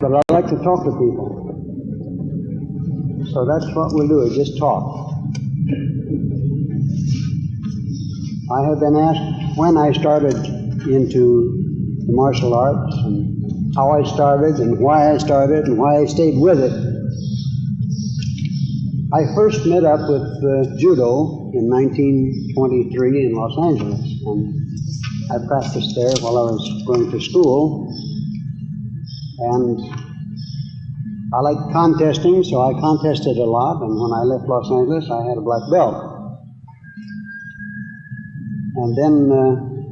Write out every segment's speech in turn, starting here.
But I like to talk to people. So that's what we'll do, is just talk. I have been asked when I started into the martial arts and how I started and why I started and why I stayed with it. I first met up with Judo in 1923 in Los Angeles, and I practiced there while I was going to school. And I liked contesting, so I contested a lot, and when I left Los Angeles, I had a black belt. And then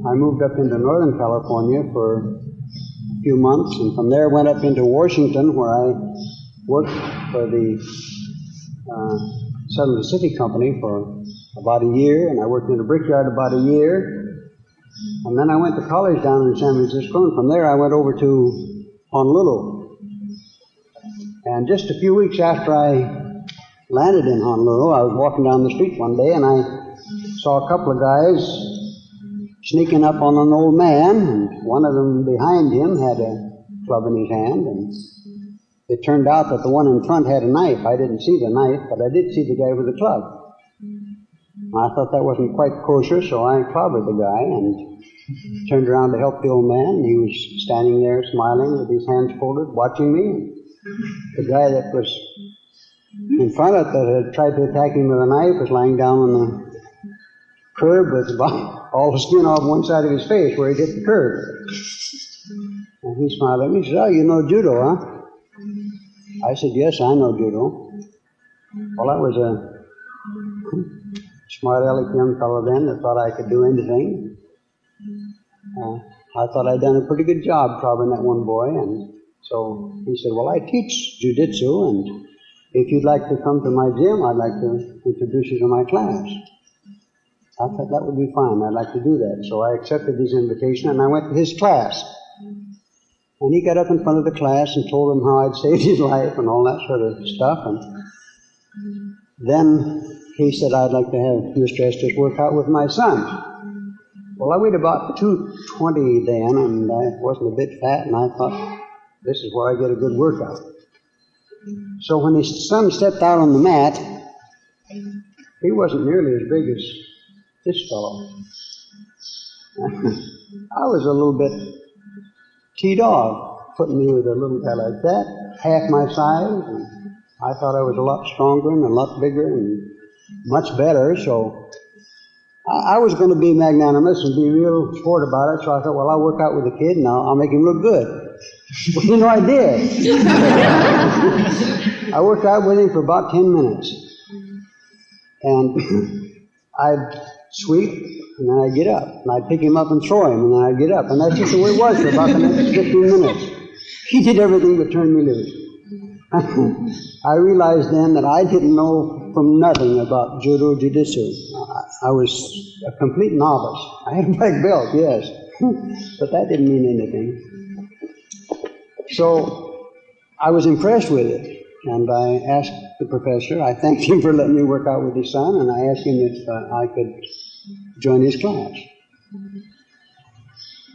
I moved up into Northern California for a few months, and from there went up into Washington, where I worked for the Southern Pacific Company for about a year, and I worked in a brickyard about a year. And then I went to college down in San Francisco, and from there I went over to Honolulu. And just a few weeks after I landed in Honolulu, I was walking down the street one day, and I saw a couple of guys sneaking up on an old man, and one of them behind him had a club in his hand, and it turned out that the one in front had a knife. I didn't see the knife, but I did see the guy with the club. I thought that wasn't quite kosher, so I clobbered the guy and turned around to help the old man. He was standing there smiling with his hands folded, watching me. The guy that was in front of it that had tried to attack him with a knife was lying down on the curb with about all the skin off one side of his face where he hit the curb. And he smiled at me. He said, "Oh, you know Judo, huh?" I said, "Yes, I know Judo." Well, I was a smart aleck young fellow then that thought I could do anything. I thought I'd done a pretty good job probing that one boy, and so he said, "Well, I teach jiu-jitsu, and if you'd like to come to my gym, I'd like to introduce you to my class." I thought that would be fine. I'd like to do that. So I accepted his invitation, and I went to his class. And he got up in front of the class and told them how I'd saved his life and all that sort of stuff. And then he said, "I'd like to have Mr. Estes work out with my son." Well, I weighed about 220 then, and I wasn't a bit fat, and I thought, this is where I get a good workout. So when his son stepped out on the mat, he wasn't nearly as big as this fellow. I was a little bit teed off, putting me with a little guy like that, half my size, and I thought I was a lot stronger and a lot bigger and much better, so I was going to be magnanimous and be real sport about it, so I thought, well, I'll work out with the kid and I'll make him look good. Well, you know, I did. I worked out with him for about 10 minutes. And I'd sweep, and then I'd get up, and I'd pick him up and throw him, and then I'd get up. And that's just the way it was for about the next 15 minutes. He did everything but turn me loose. I realized then that I didn't know from nothing about Judo Jiu-Jitsu. I was a complete novice. I had a black belt, yes, but that didn't mean anything. So I was impressed with it, and I asked the professor, I thanked him for letting me work out with his son, and I asked him if I could join his class.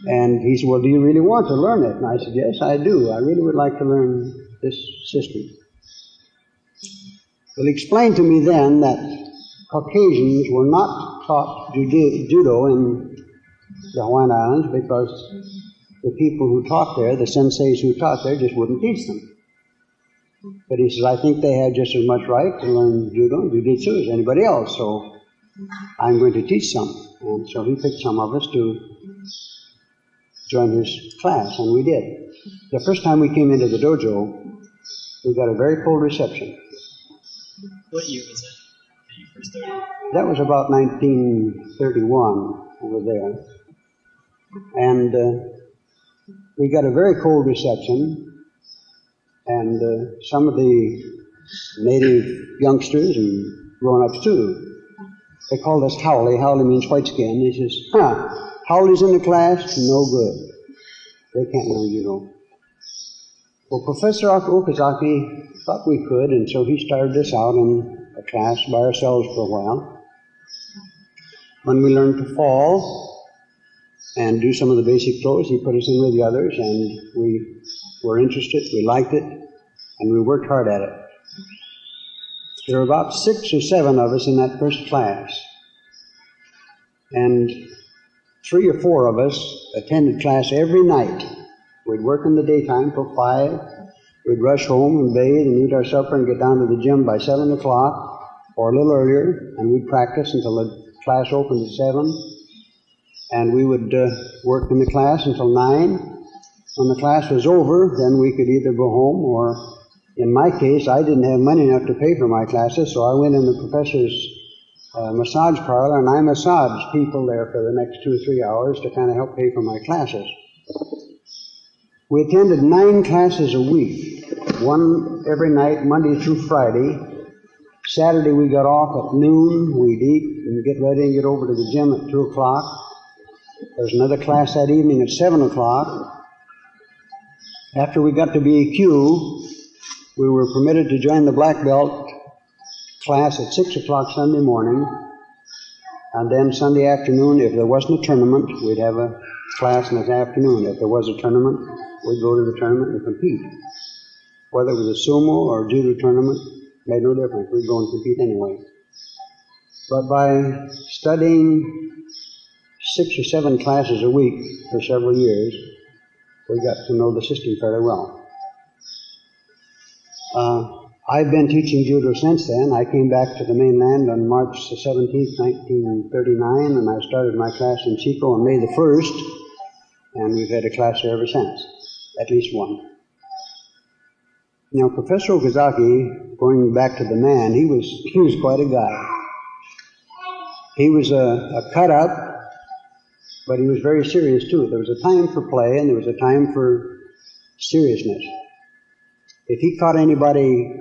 And he said, "Well, do you really want to learn it?" And I said, "Yes, I do. I really would like to learn this system." Well, he explained to me then that Caucasians were not taught judo in the Hawaiian Islands because the people who taught there, the senseis who taught there, just wouldn't teach them. But he says, "I think they have just as much right to learn judo and jiu-jitsu as anybody else, so I'm going to teach some." And so he picked some of us to join his class, and we did. The first time we came into the dojo, we got a very cold reception. What year was it that you first started? That was about 1931 over there. And we got a very cold reception, and some of the native youngsters and grown-ups too, they called us haole. Haole means white skin. He says, haule's in the class? No good. They can't learn judo. Well, Professor Okazaki thought we could, and so he started us out in a class by ourselves for a while. When we learned to fall and do some of the basic throws, he put us in with the others, and we were interested, we liked it, and we worked hard at it. There were about 6 or 7 of us in that first class, and 3 or 4 of us attended class every night. We'd work in the daytime till 5, we'd rush home and bathe and eat our supper and get down to the gym by 7 o'clock, or a little earlier, and we'd practice until the class opened at 7. And we would work in the class until 9. When the class was over, then we could either go home, or in my case, I didn't have money enough to pay for my classes, so I went in the professor's massage parlor, and I massaged people there for the next 2 or 3 hours to kind of help pay for my classes. We attended 9 classes a week, one every night, Monday through Friday. Saturday we got off at noon, we'd eat and get ready and get over to the gym at 2 o'clock. There was another class that evening at 7 o'clock. After we got to BEQ, we were permitted to join the black belt class at 6 o'clock Sunday morning, and then Sunday afternoon, if there wasn't a tournament, we'd have a class in the afternoon. If there was a tournament, we'd go to the tournament and compete. Whether it was a sumo or a judo tournament, made no difference. We'd go and compete anyway. But by studying 6 or 7 classes a week for several years, we got to know the system fairly well. I've been teaching judo since then. I came back to the mainland on March the 17th, 1939, and I started my class in Chico on May the 1st, and we've had a class there ever since, at least one. Now, Professor Okazaki, going back to the man, he was quite a guy. He was a cut-up, but he was very serious too. There was a time for play and there was a time for seriousness. If he caught anybody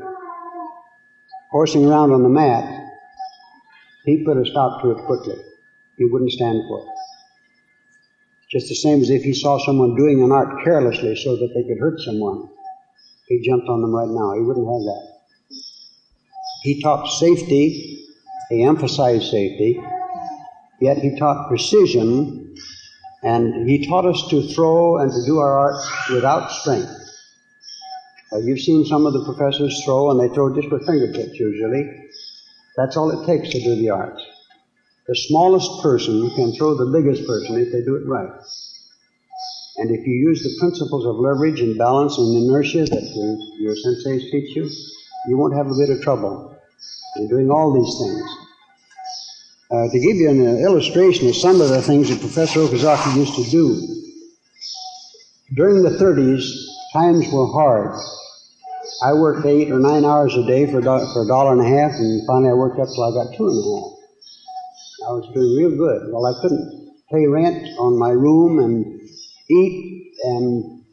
horsing around on the mat, he put a stop to it quickly. He wouldn't stand for it. Just the same as if he saw someone doing an art carelessly so that they could hurt someone. He jumped on them right now. He wouldn't have that. He taught safety. He emphasized safety. Yet he taught precision, and he taught us to throw and to do our arts without strength. You've seen some of the professors throw, and they throw just with fingertips usually. That's all it takes to do the arts. The smallest person can throw the biggest person if they do it right. And if you use the principles of leverage and balance and inertia that your senseis teach you, you won't have a bit of trouble in doing all these things. To give you an illustration of some of the things that Professor Okazaki used to do, during the 30s, times were hard. I worked 8 or 9 hours a day for $1.50, and finally I worked up till I got $2.50. I was doing real good. Well, I couldn't pay rent on my room and eat and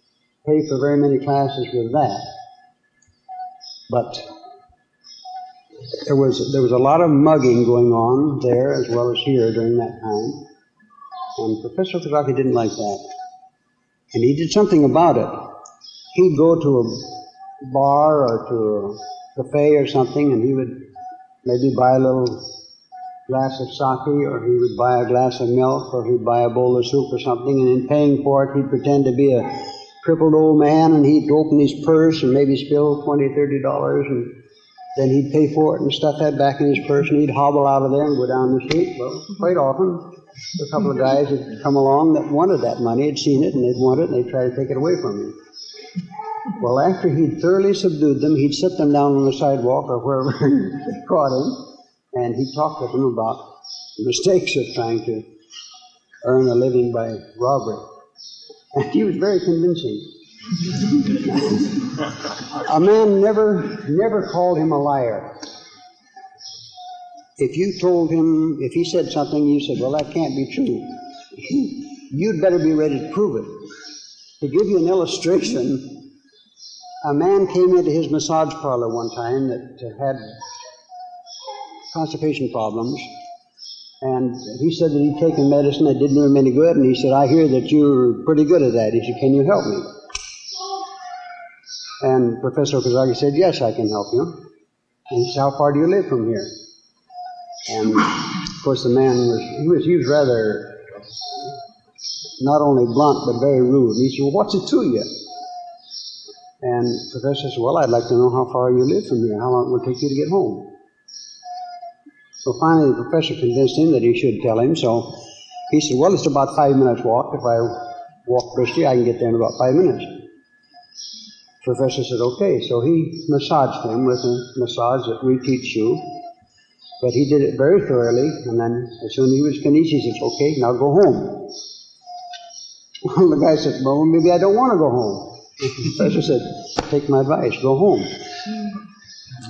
pay for very many classes with that. But there was a lot of mugging going on there as well as here during that time. And Professor Okazaki didn't like that. And he did something about it. He'd go to a bar or to a cafe or something, and he would maybe buy a little glass of sake, or he would buy a glass of milk, or he'd buy a bowl of soup or something, and in paying for it, he'd pretend to be a crippled old man, and he'd open his purse and maybe spill $20, $30, and then he'd pay for it and stuff that back in his purse, and he'd hobble out of there and go down the street. Well, quite often, a couple of guys had come along that wanted that money, had seen it, and they'd want it, and they'd try to take it away from him. Well, after he'd thoroughly subdued them, he'd sit them down on the sidewalk or wherever he caught him, and he'd talk with them about the mistakes of trying to earn a living by robbery. And he was very convincing. A man never called him a liar. If you told him, if he said something, you said, well, that can't be true. You'd better be ready to prove it. To give you an illustration, a man came into his massage parlor one time that had constipation problems, and he said that he'd taken medicine that didn't do him any good, and he said, I hear that you're pretty good at that. He said, can you help me? And Professor Okazaki said, yes, I can help you. And he said, how far do you live from here? And of course the man was rather not only blunt but very rude. And he said, well, what's it to you? And the professor said, well, I'd like to know how far you live from here, how long it would take you to get home. So finally the professor convinced him that he should tell him, so he said, well, it's about 5 minutes walk. If I walk briskly, I can get there in about 5 minutes. The professor said, okay. So he massaged him with a massage that we teach you. But he did it very thoroughly, and then as soon as he was finished, he said, okay, now go home. Well, the guy said, well, maybe I don't want to go home. The professor said, take my advice, go home.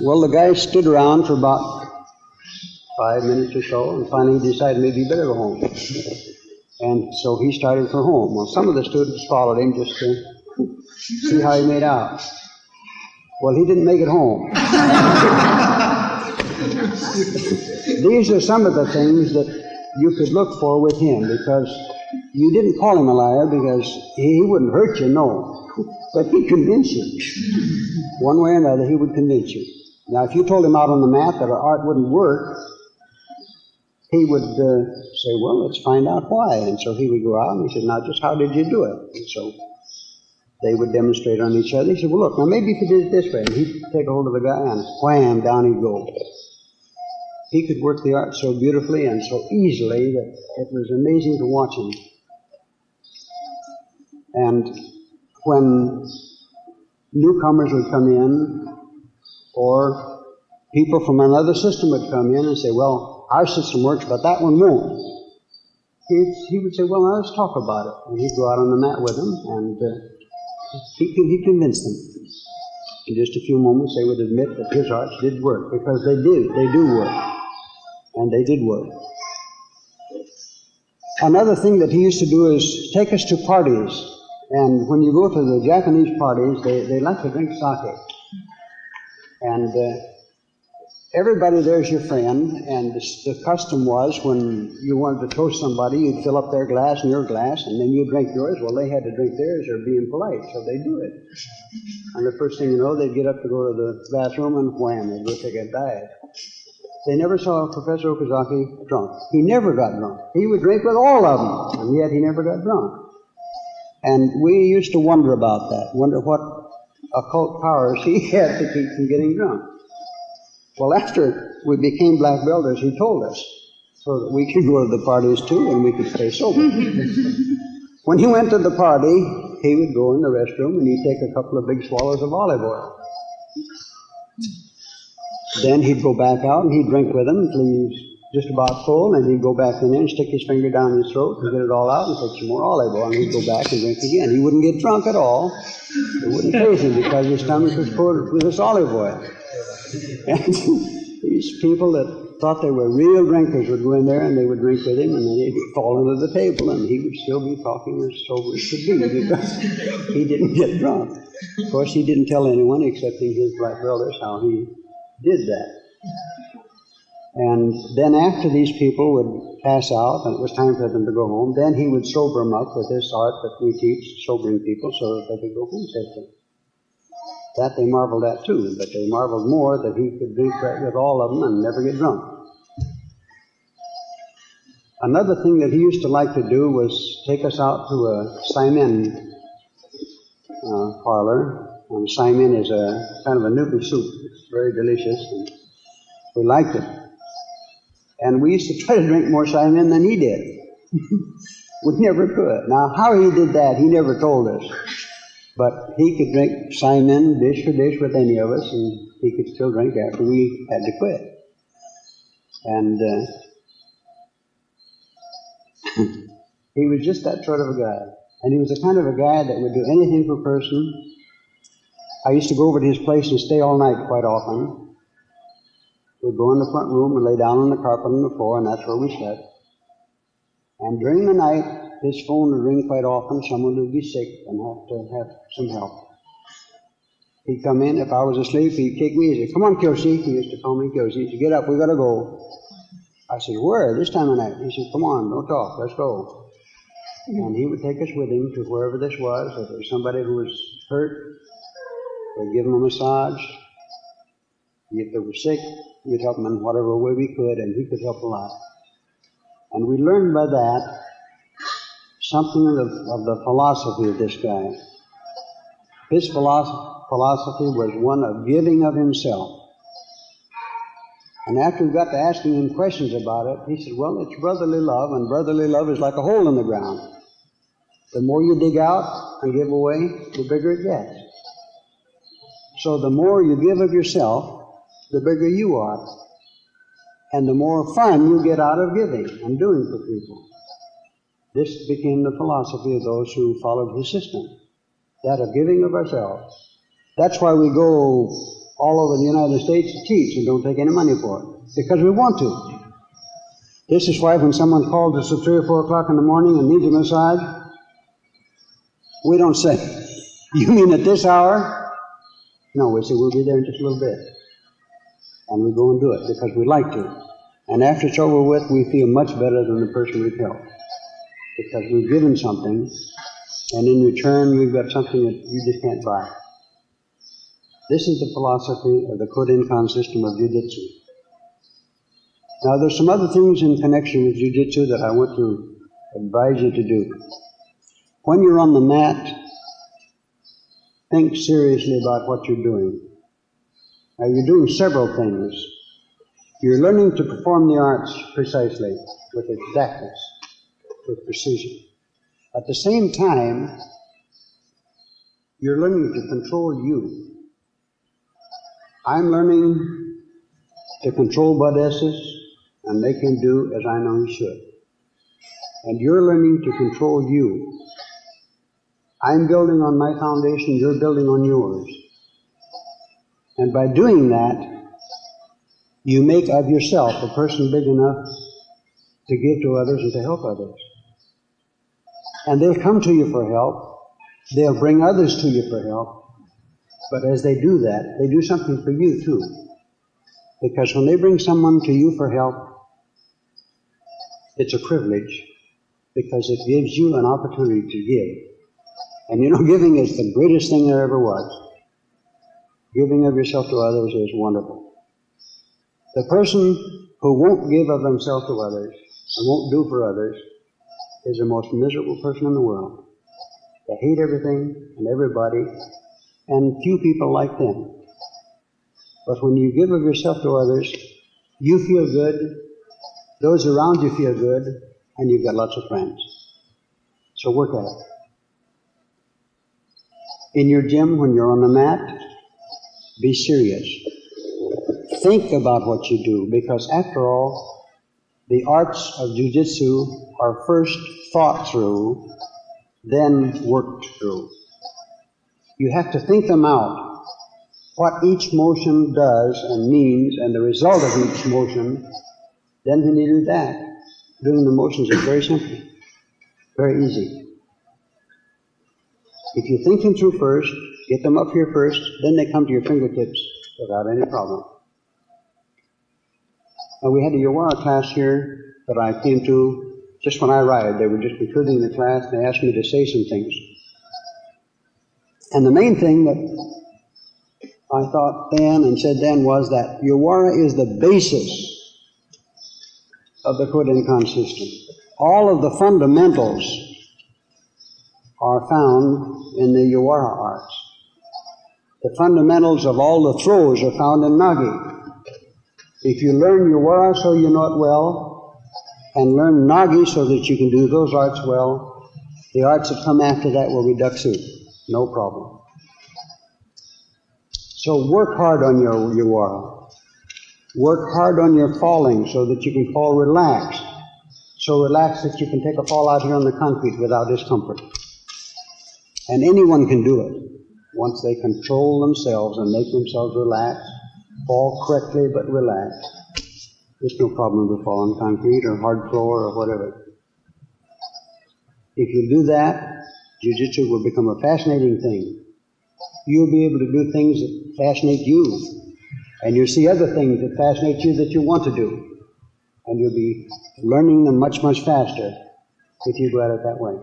Well, the guy stood around for about 5 minutes or so, and finally he decided maybe he better go home. And so he started for home. Well, some of the students followed him just to see how he made out. Well, he didn't make it home. These are some of the things that you could look for with him, because you didn't call him a liar because he wouldn't hurt you, no. But he'd convince you. One way or another, he would convince you. Now, if you told him out on the mat that our art wouldn't work, he would say, well, let's find out why. And so he would go out and he said, now, just how did you do it? And so they would demonstrate on each other. He said, well, look, now maybe if you did it this way. And he'd take a hold of the guy and wham, down he'd go. He could work the art so beautifully and so easily that it was amazing to watch him. And when newcomers would come in, or people from another system would come in and say, well, our system works, but that one won't. He would say, well, now let's talk about it. And he'd go out on the mat with them, and he convinced them. In just a few moments, they would admit that his arts did work, because they do work. And they did work. Another thing that he used to do is take us to parties. And when you go to the Japanese parties, they like to drink sake. And everybody there's your friend, and the custom was when you wanted to toast somebody, you'd fill up their glass and your glass, and then you'd drink yours. Well, they had to drink theirs or being polite, so they do it. And the first thing you know, they'd get up to go to the bathroom, and wham, they'd go take a dive. They never saw Professor Okazaki drunk. He never got drunk. He would drink with all of them, and yet he never got drunk. And we used to wonder about that, wonder what occult powers he had to keep from getting drunk. Well, after we became black belters, he told us, so that we could go to the parties too, and we could stay sober. When he went to the party, he would go in the restroom, and he'd take a couple of big swallows of olive oil. Then he'd go back out and he'd drink with them until he was just about full, and he'd go back in there and stick his finger down his throat and get it all out and take some more olive oil, and he'd go back and drink again. He wouldn't get drunk at all. It wouldn't faze him because his stomach was full with this olive oil. And these people that thought they were real drinkers would go in there and they would drink with him, and then he'd fall under the table and he would still be talking as sober as could be because he didn't get drunk. Of course, he didn't tell anyone excepting his black brothers how he did that. And then after these people would pass out and it was time for them to go home, then he would sober them up with this art that we teach, sobering people, so that they could go home safely. That they marveled at too, but they marveled more that he could drink right with all of them and never get drunk. Another thing that he used to like to do was take us out to a Simon parlor. And Simon is a kind of a noodle soup. It's very delicious, and we liked it. And we used to try to drink more Simon than he did. We never could. Now, how he did that, he never told us. But he could drink Simon dish for dish with any of us, and he could still drink after we had to quit. And he was just that sort of a guy. And he was the kind of a guy that would do anything for a person. I used to go over to his place and stay all night quite often. We'd go in the front room and lay down on the carpet on the floor, and that's where we slept. And during the night, his phone would ring quite often. Someone would be sick and have to have some help. He'd come in. If I was asleep, he'd kick me. He'd say, come on, Kyoshi. He used to call me Kyoshi. He said, get up, we got to go. I said, where? This time of night? He said, come on, don't talk, let's go. And he would take us with him to wherever this was. If there was somebody who was hurt, we'd give them a massage. If they were sick, we'd help them in whatever way we could, and he could help a lot. And we learned by that something of the philosophy of this guy. His philosophy philosophy was one of giving of himself. And after we got to asking him questions about it, he said, well, it's brotherly love, and brotherly love is like a hole in the ground. The more you dig out and give away, the bigger it gets. So the more you give of yourself, the bigger you are. And the more fun you get out of giving and doing for people. This became the philosophy of those who followed his system, that of giving of ourselves. That's why we go all over the United States to teach and don't take any money for it, because we want to. This is why when someone calls us at 3 or 4 o'clock in the morning and needs a massage, we don't say, you mean at this hour? No, we say, we'll be there in just a little bit. And we go and do it because we like to. And after it's over with, we feel much better than the person we've helped. Because we've given something, and in return we've got something that you just can't buy. This is the philosophy of the Kodenkan system of Jiu-Jitsu. Now there's some other things in connection with Jiu-Jitsu that I want to advise you to do. When you're on the mat, think seriously about what you're doing. Now you're doing several things. You're learning to perform the arts precisely, with exactness, with precision. At the same time, you're learning to control you. I'm learning to control Bud Estes and make him do as I know he should. And you're learning to control you. I'm building on my foundation, you're building on yours. And by doing that, you make of yourself a person big enough to give to others and to help others. And they'll come to you for help. They'll bring others to you for help. But as they do that, they do something for you too. Because when they bring someone to you for help, it's a privilege, because it gives you an opportunity to give. And you know, giving is the greatest thing there ever was. Giving of yourself to others is wonderful. The person who won't give of himself to others and won't do for others is the most miserable person in the world. They hate everything and everybody, and few people like them. But when you give of yourself to others, you feel good, those around you feel good, and you've got lots of friends. So work at it. In your gym, when you're on the mat, be serious. Think about what you do, because after all, the arts of Jiu-Jitsu are first thought through, then worked through. You have to think them out, what each motion does and means, and the result of each motion. Then when you do that, doing the motions is very simple, very easy. If you think them through first, get them up here first, then they come to your fingertips without any problem. Now we had a Yawara class here that I came to just when I arrived. They were just concluding the class, and they asked me to say some things. And the main thing that I thought then and said then was that Yawara is the basis of the Kodenkan system. All of the fundamentals are found in the Yawara arts. The fundamentals of all the throws are found in Nagi. If you learn Yawara so you know it well, and learn Nagi so that you can do those arts well, the arts that come after that will be Daksu. No problem. So work hard on your Yawara. Work hard on your falling so that you can fall relaxed. So relaxed that you can take a fall out here on the concrete without discomfort. And anyone can do it once they control themselves and make themselves relaxed, fall correctly but relaxed. There's no problem to fall on concrete or hard floor or whatever. If you do that, Jiu-Jitsu will become a fascinating thing. You'll be able to do things that fascinate you. And you'll see other things that fascinate you that you want to do. And you'll be learning them much, much faster if you go at it that way.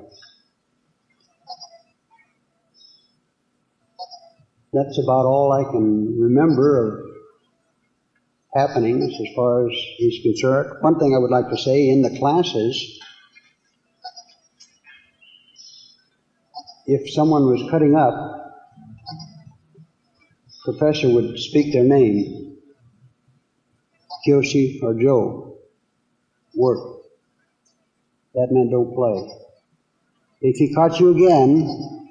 That's about all I can remember of happenings as far as he's concerned. One thing I would like to say, in the classes, if someone was cutting up, professor would speak their name, Kyoshi or Joe, work. That meant don't play. If he caught you again,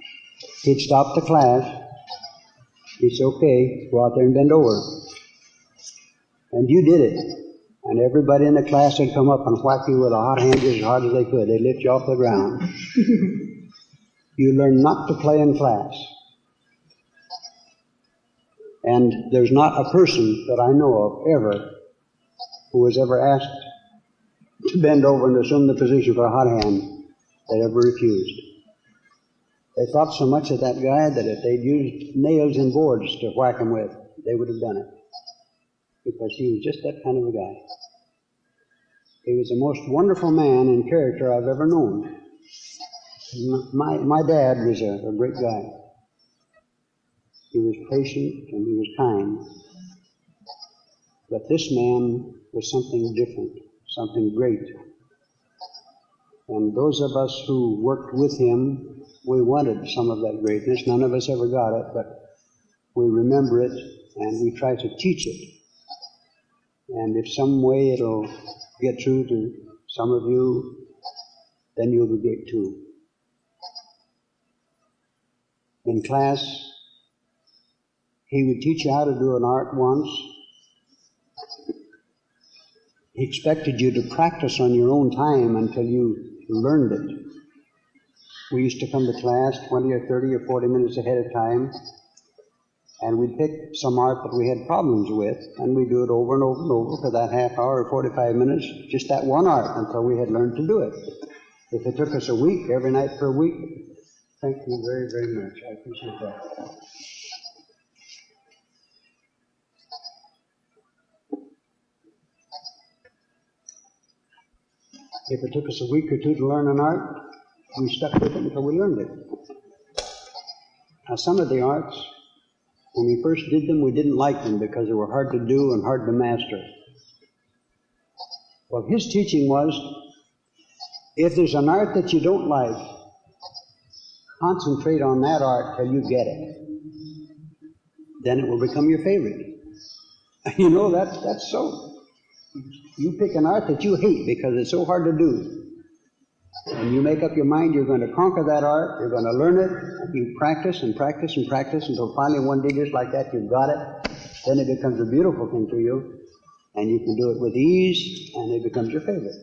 he'd stop the class. He'd say, okay, go out there and bend over. And you did it. And everybody in the class would come up and whack you with a hot hand as hard as they could. They'd lift you off the ground. You learn not to play in class. And there's not a person that I know of ever who was ever asked to bend over and assume the position for a hot hand that ever refused. They thought so much of that guy that if they'd used nails and boards to whack him with, they would have done it. Because he was just that kind of a guy. He was the most wonderful man in character I've ever known. My dad was a great guy. He was patient and he was kind. But this man was something different, something great. And those of us who worked with him, we wanted some of that greatness. None of us ever got it, but we remember it and we try to teach it. And if some way it'll get through to some of you, then you'll be great too. In class, he would teach you how to do an art once. He expected you to practice on your own time until you learned it. We used to come to class 20 or 30 or 40 minutes ahead of time, and we'd pick some art that we had problems with, and we'd do it over and over and over for that half hour or 45 minutes, just that one art, until we had learned to do it. If it took us a week, every night for a week, thank you very, very much. I appreciate that. If it took us a week or two to learn an art, we stuck with it until we learned it. Now, some of the arts, when we first did them, we didn't like them because they were hard to do and hard to master. Well, his teaching was, if there's an art that you don't like, concentrate on that art till you get it. Then it will become your favorite. You know, that's so. You pick an art that you hate because it's so hard to do. And you make up your mind you're going to conquer that art, you're going to learn it, and you practice and practice and practice until finally one day just like that you've got it. Then it becomes a beautiful thing to you, and you can do it with ease, and it becomes your favorite.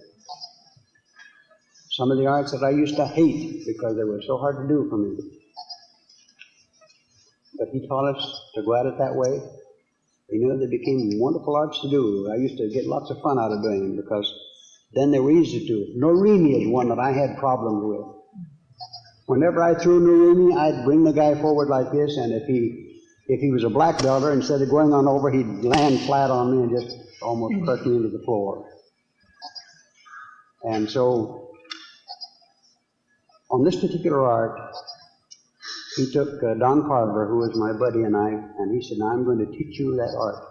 Some of the arts that I used to hate because they were so hard to do for me. But he taught us to go at it that way. You know, they became wonderful arts to do. I used to get lots of fun out of doing them because then they were easy to do. Norimi is one that I had problems with. Whenever I threw Norimi, I'd bring the guy forward like this, and if he was a black belter, instead of going on over, he'd land flat on me and just almost crush me into the floor. And so, on this particular art, he took Don Carver, who was my buddy, and he said, now I'm going to teach you that art.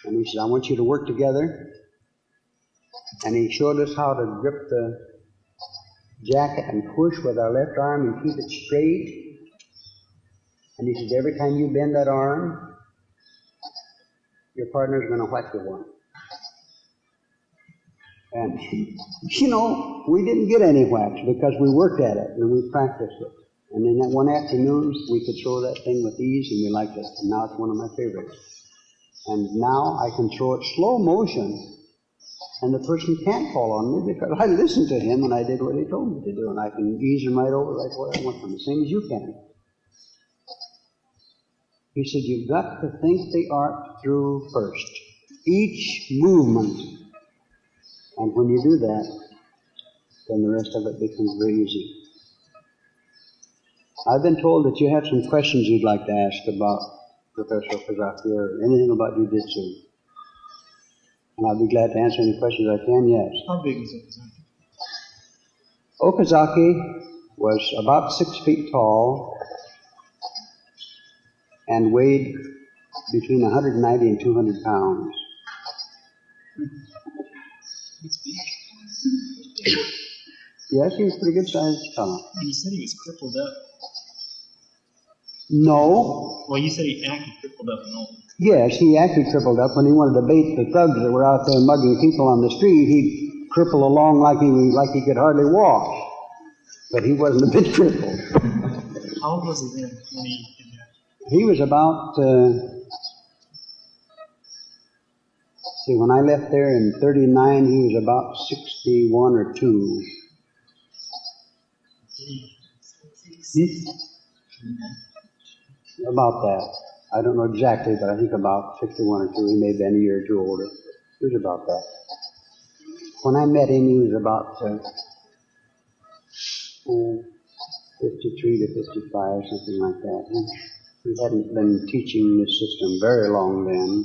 And he said, I want you to work together. And he showed us how to grip the jacket and push with our left arm and keep it straight. And he said, every time you bend that arm, your partner's going to whack you one. And, you know, we didn't get any whacks because we worked at it and we practiced it. And in that one afternoon, we could throw that thing with ease and we liked it. And now it's one of my favorites. And now I can throw it slow motion and the person can't fall on me because I listened to him and I did what he told me to do. And I can ease him right over right where I want them, the same as you can. He said, you've got to think the art through first. Each movement. And when you do that, then the rest of it becomes very easy. I've been told that you have some questions you'd like to ask about Professor Okazaki or anything about Jiu-Jitsu. And I'll be glad to answer any questions I can, yes. How big is Okazaki? Okazaki was about 6 feet tall and weighed between 190 and 200 pounds. It's big. Yes, he was a pretty good sized fellow. And you said he was crippled up. No. Well, you said he acted crippled up and old. Yes, he acted crippled up. When he wanted to bait the thugs that were out there mugging people on the street, he'd cripple along like he could hardly walk. But he wasn't a bit crippled. How old was he then when he did that? He was about, when I left there in 39, he was about 61 or 2. About that. I don't know exactly, but I think about 61 or 2. He may have been a year or 2 older. He was about that. When I met him, he was about 53 to 55, something like that. He hadn't been teaching this system very long then.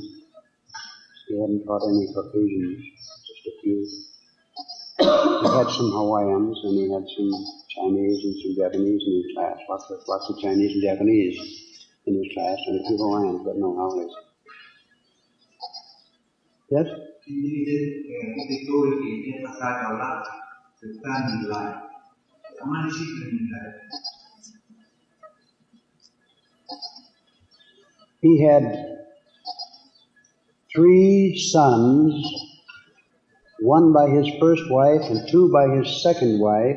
He hadn't taught any Caucasians, just a few. He had some Hawaiians, and he had some Chinese and some Japanese in his class. Lots of Chinese and Japanese in his class, and a few Hawaiians, but no Howleys. Yes? He had 3 sons, 1 by his first wife and 2 by his second wife,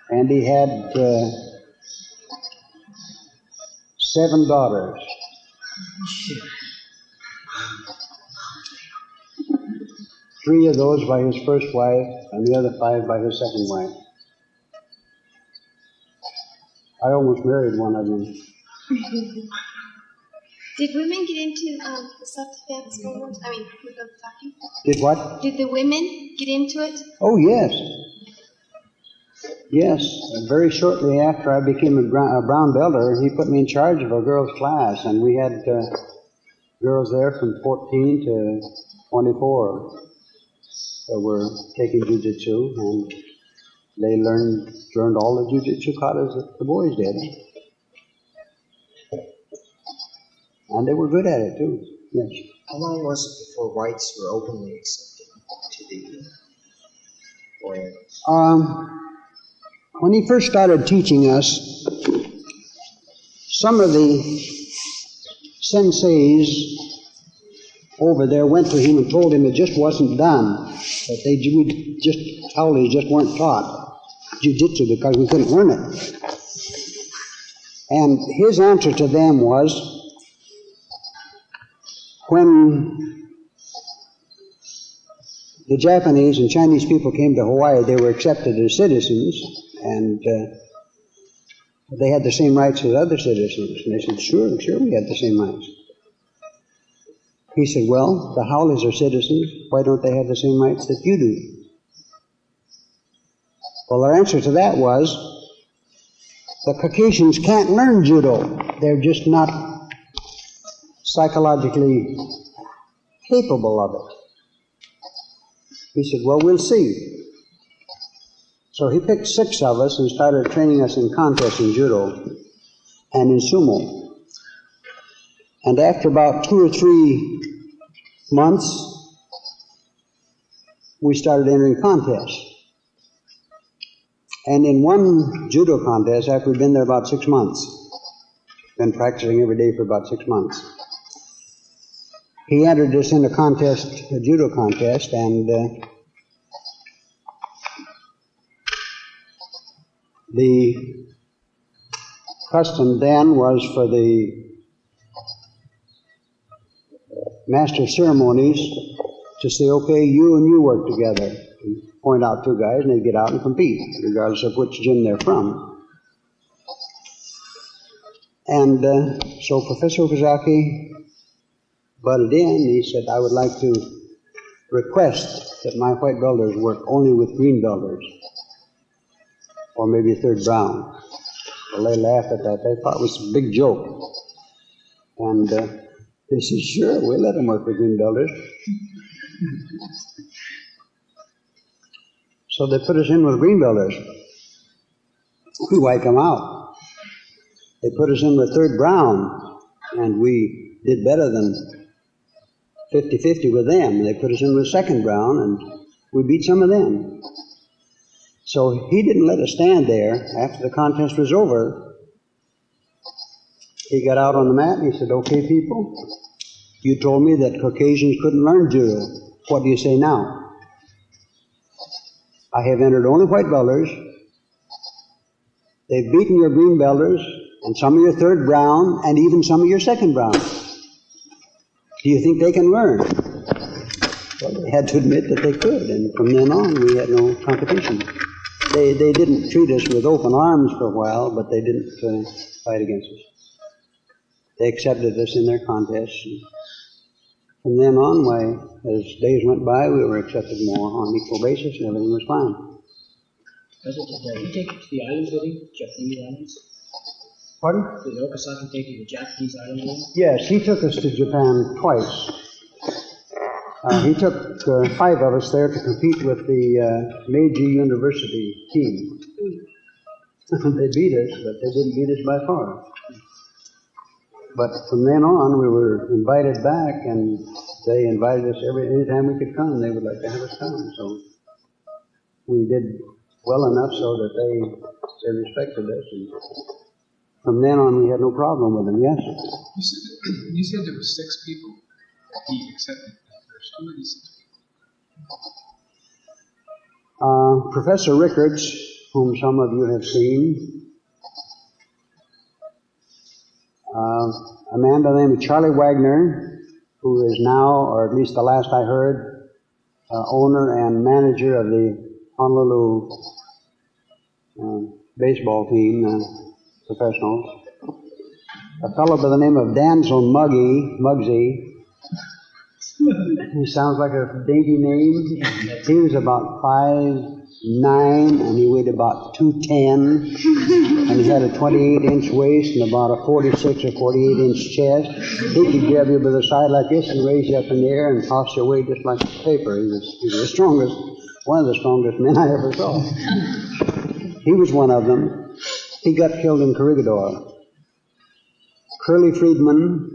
and he had 7 daughters. 3 of those by his first wife, and the other 5 by his second wife. I almost married one of them. Did women get into the self-defense movement? I mean, with the talking? Did what? Did the women get into it? Oh, yes. Yes. Very shortly after I became a brown belter, he put me in charge of a girls' class, and we had girls there from 14 to 24 that were taking jiu-jitsu, and they learned all the jiu-jitsu katas that the boys did. And they were good at it, too. Yes. How long was it before whites were openly accepted to the Orientals? When he first started teaching us, some of the senseis over there went to him and told him it just wasn't done, that Howleys just weren't taught jiu-jitsu because we couldn't learn it. And his answer to them was, when the Japanese and Chinese people came to Hawaii, they were accepted as citizens, and they had the same rights as other citizens. And they said, sure, we had the same rights. He said, well, the Howleys are citizens. Why don't they have the same rights that you do? Well, their answer to that was, the Caucasians can't learn judo. They're just not psychologically capable of it. He said, well, we'll see. So he picked 6 of us and started training us in contests in judo and in sumo. And after about 2 or 3 months, we started entering contests. And in one judo contest, after we'd been there about 6 months, been practicing every day for about 6 months, he entered us in a judo contest, and the custom then was for the master of ceremonies to say, okay, you and you work together. And point out 2 guys, and they'd get out and compete, regardless of which gym they're from. And so Professor Okazaki butted in, and he said, I would like to request that my white belters work only with green belters, or maybe a 3rd brown. Well, they laughed at that. They thought it was a big joke. And they said, sure, we'll let them work with green belters. So they put us in with green belters. We wiped them out. They put us in with 3rd brown, and we did better than 50-50 with them. They put us in with 2nd brown, and we beat some of them. So he didn't let us stand there. After the contest was over, He got out on the mat and he said, "Okay, people, you told me that Caucasians couldn't learn judo. What do you say now? I have entered only white belters. They've beaten your green belters and some of your third brown and even some of your second brown. Do you think they can learn?" Well, they had to admit that they could, and from then on we had no competition. They didn't treat us with open arms for a while, but they didn't fight against us. They accepted us in their contests. From then on, as days went by, we were accepted more on equal basis, and everything was fine. Did he take you to the islands with him? Japanese islands? Pardon? Did Okasaki take you to Japanese islands with him? Yes, he took us to Japan twice. He took 5 of us there to compete with the Meiji University team. They beat us, but they didn't beat us by far. But from then on, we were invited back, and they invited us any time we could come. They would like to have us come. So we did well enough so that they respected us. And from then on, we had no problem with them. Yes. You said there were 6 people that he accepted at first. Who were these 6 people? Professor Rickards, whom some of you have seen. A man by the name of Charlie Wagner, who is now, or at least the last I heard, owner and manager of the Honolulu baseball team, professionals. A fellow by the name of Danzel Muggsy. He sounds like a dainty name. He was about 5'9", and he weighed about 210, and he had a 28-inch waist and about a 46 or 48-inch chest. He could grab you by the side like this and raise you up in the air and toss you away just like paper. He was the strongest, one of the strongest men I ever saw. He was one of them. He got killed in Corregidor. Curly Friedman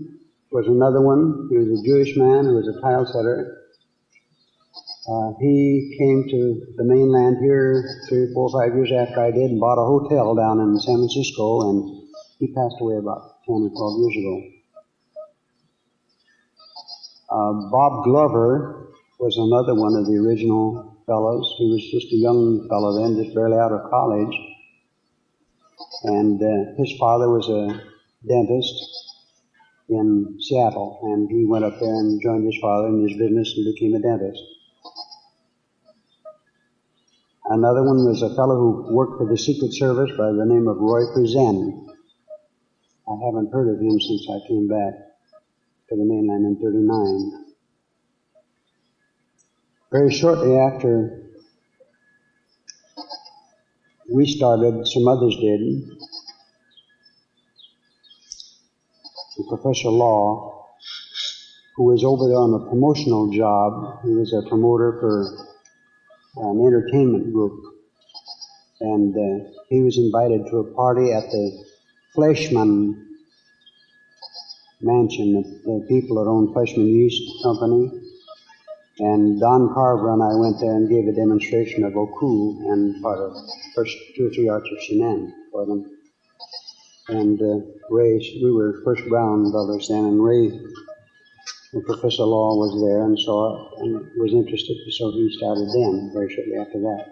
was another one. He was a Jewish man who was a tile setter. He came to the mainland here 3 or 4 or 5 years after I did and bought a hotel down in San Francisco, and he passed away about 10 or 12 years ago. Bob Glover was another one of the original fellows. He was just a young fellow then, just barely out of college. And his father was a dentist in Seattle, and he went up there and joined his father in his business and became a dentist. Another one was a fellow who worked for the Secret Service by the name of Roy Prezen. I haven't heard of him since I came back to the mainland in '39. Very shortly after we started, some others did. Professor Law, who was over there on a promotional job. He was a promoter for an entertainment group, and he was invited to a party at the Fleshman Mansion, the people that own Fleshman Yeast Company, and Don Carver and I went there and gave a demonstration of Oku and part of the first 2 or 3 arts of Shinen for them. And Ray, we were first brown brothers then, and Ray, Professor Law was there and saw it and was interested, so he started then, very shortly after that.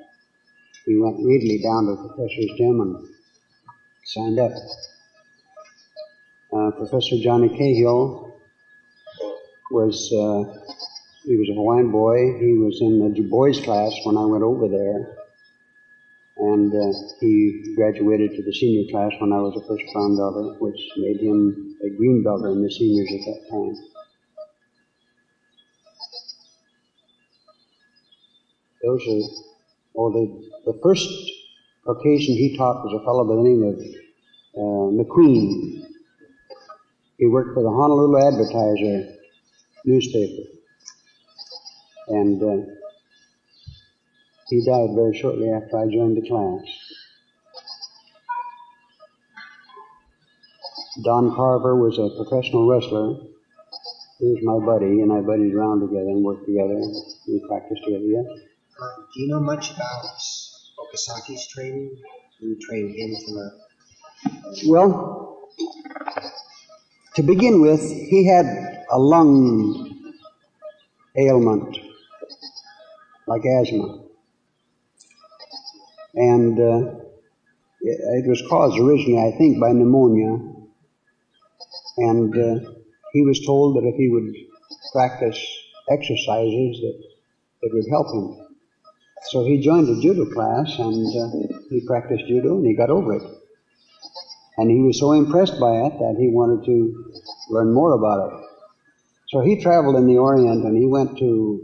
He went immediately down to the professor's gym and signed up. Professor Johnny Cahill he was a Hawaiian boy. He was in the boys' class when I went over there. And he graduated to the senior class when I was a first brown belter, which made him a green belter in the seniors at that time. Those are, the first Caucasian he taught was a fellow by the name of McQueen. He worked for the Honolulu Advertiser newspaper. And he died very shortly after I joined the class. Don Carver was a professional wrestler. He was my buddy, and I buddied around together and worked together. We practiced together, yes. Do you know much about Okasaki's training? You trained him from a... Well, To begin with, he had a lung ailment, like asthma. And it was caused originally, I think, by pneumonia. And he was told that if he would practice exercises, that it would help him. So he joined a judo class, and he practiced judo, and he got over it. And he was so impressed by it that he wanted to learn more about it. So he traveled in the Orient, and he went to,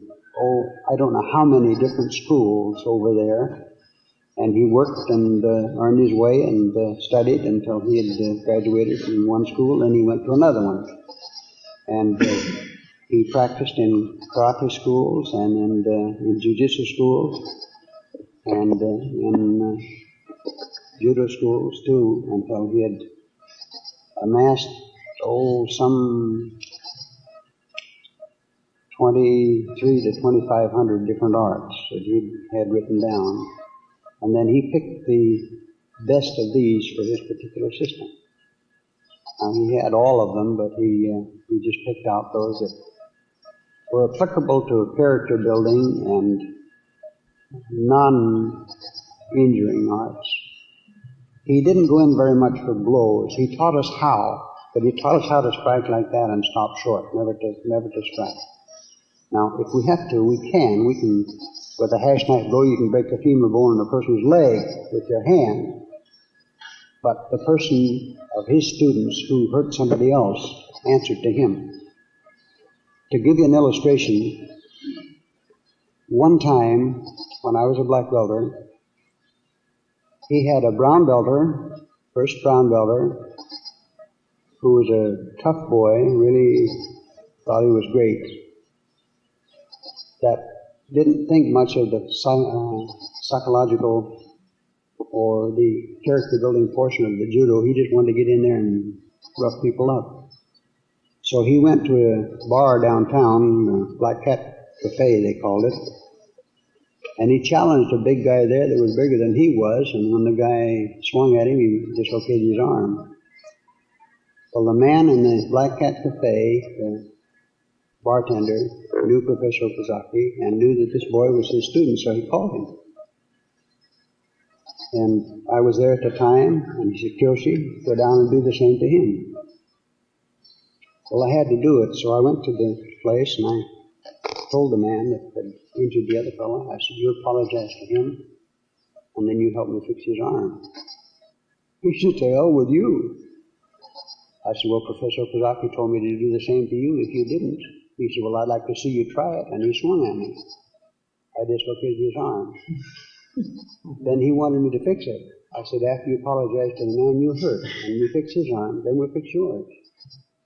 I don't know how many different schools over there. And he worked and earned his way and studied until he had graduated from one school, then he went to another one. And he practiced in karate schools and in jiu-jitsu schools and in judo schools too, until he had amassed, some 23 to 2,500 different arts that he had written down. And then he picked the best of these for his particular system. He had all of them, but he just picked out those that were applicable to character building and non-injuring arts. He didn't go in very much for blows. He taught us how, but he taught us how to strike like that and stop short, never to strike. Now, if we have to, we can. With a hash knife blow, you can break the femur bone in a person's leg with your hand. But the person of his students who hurt somebody else answered to him. To give you an illustration, one time when I was a black belter, he had a brown belter, first brown belter, who was a tough boy, really thought he was great, that didn't think much of the psychological or the character building portion of the judo. He just wanted to get in there and rough people up. So he went to a bar downtown, Black Cat Cafe they called it, and he challenged a big guy there that was bigger than he was, and when the guy swung at him, he dislocated his arm. Well, the man in the Black Cat Cafe, the bartender, knew Professor Okazaki and knew that this boy was his student, so he called him. And I was there at the time, and he said, "Kyoshi, go down and do the same to him." Well, I had to do it, so I went to the place and I told the man that had injured the other fellow, I said, "You apologize to him, and then you help me fix his arm." He said, "To hell with you." I said, "Well, Professor Okazaki told me to do the same to you if you didn't." He said, "Well, I'd like to see you try it," and he swung at me. I dislocated his arm. Then he wanted me to fix it. I said, "After you apologize to the man you hurt and you fix his arm, then we'll fix yours."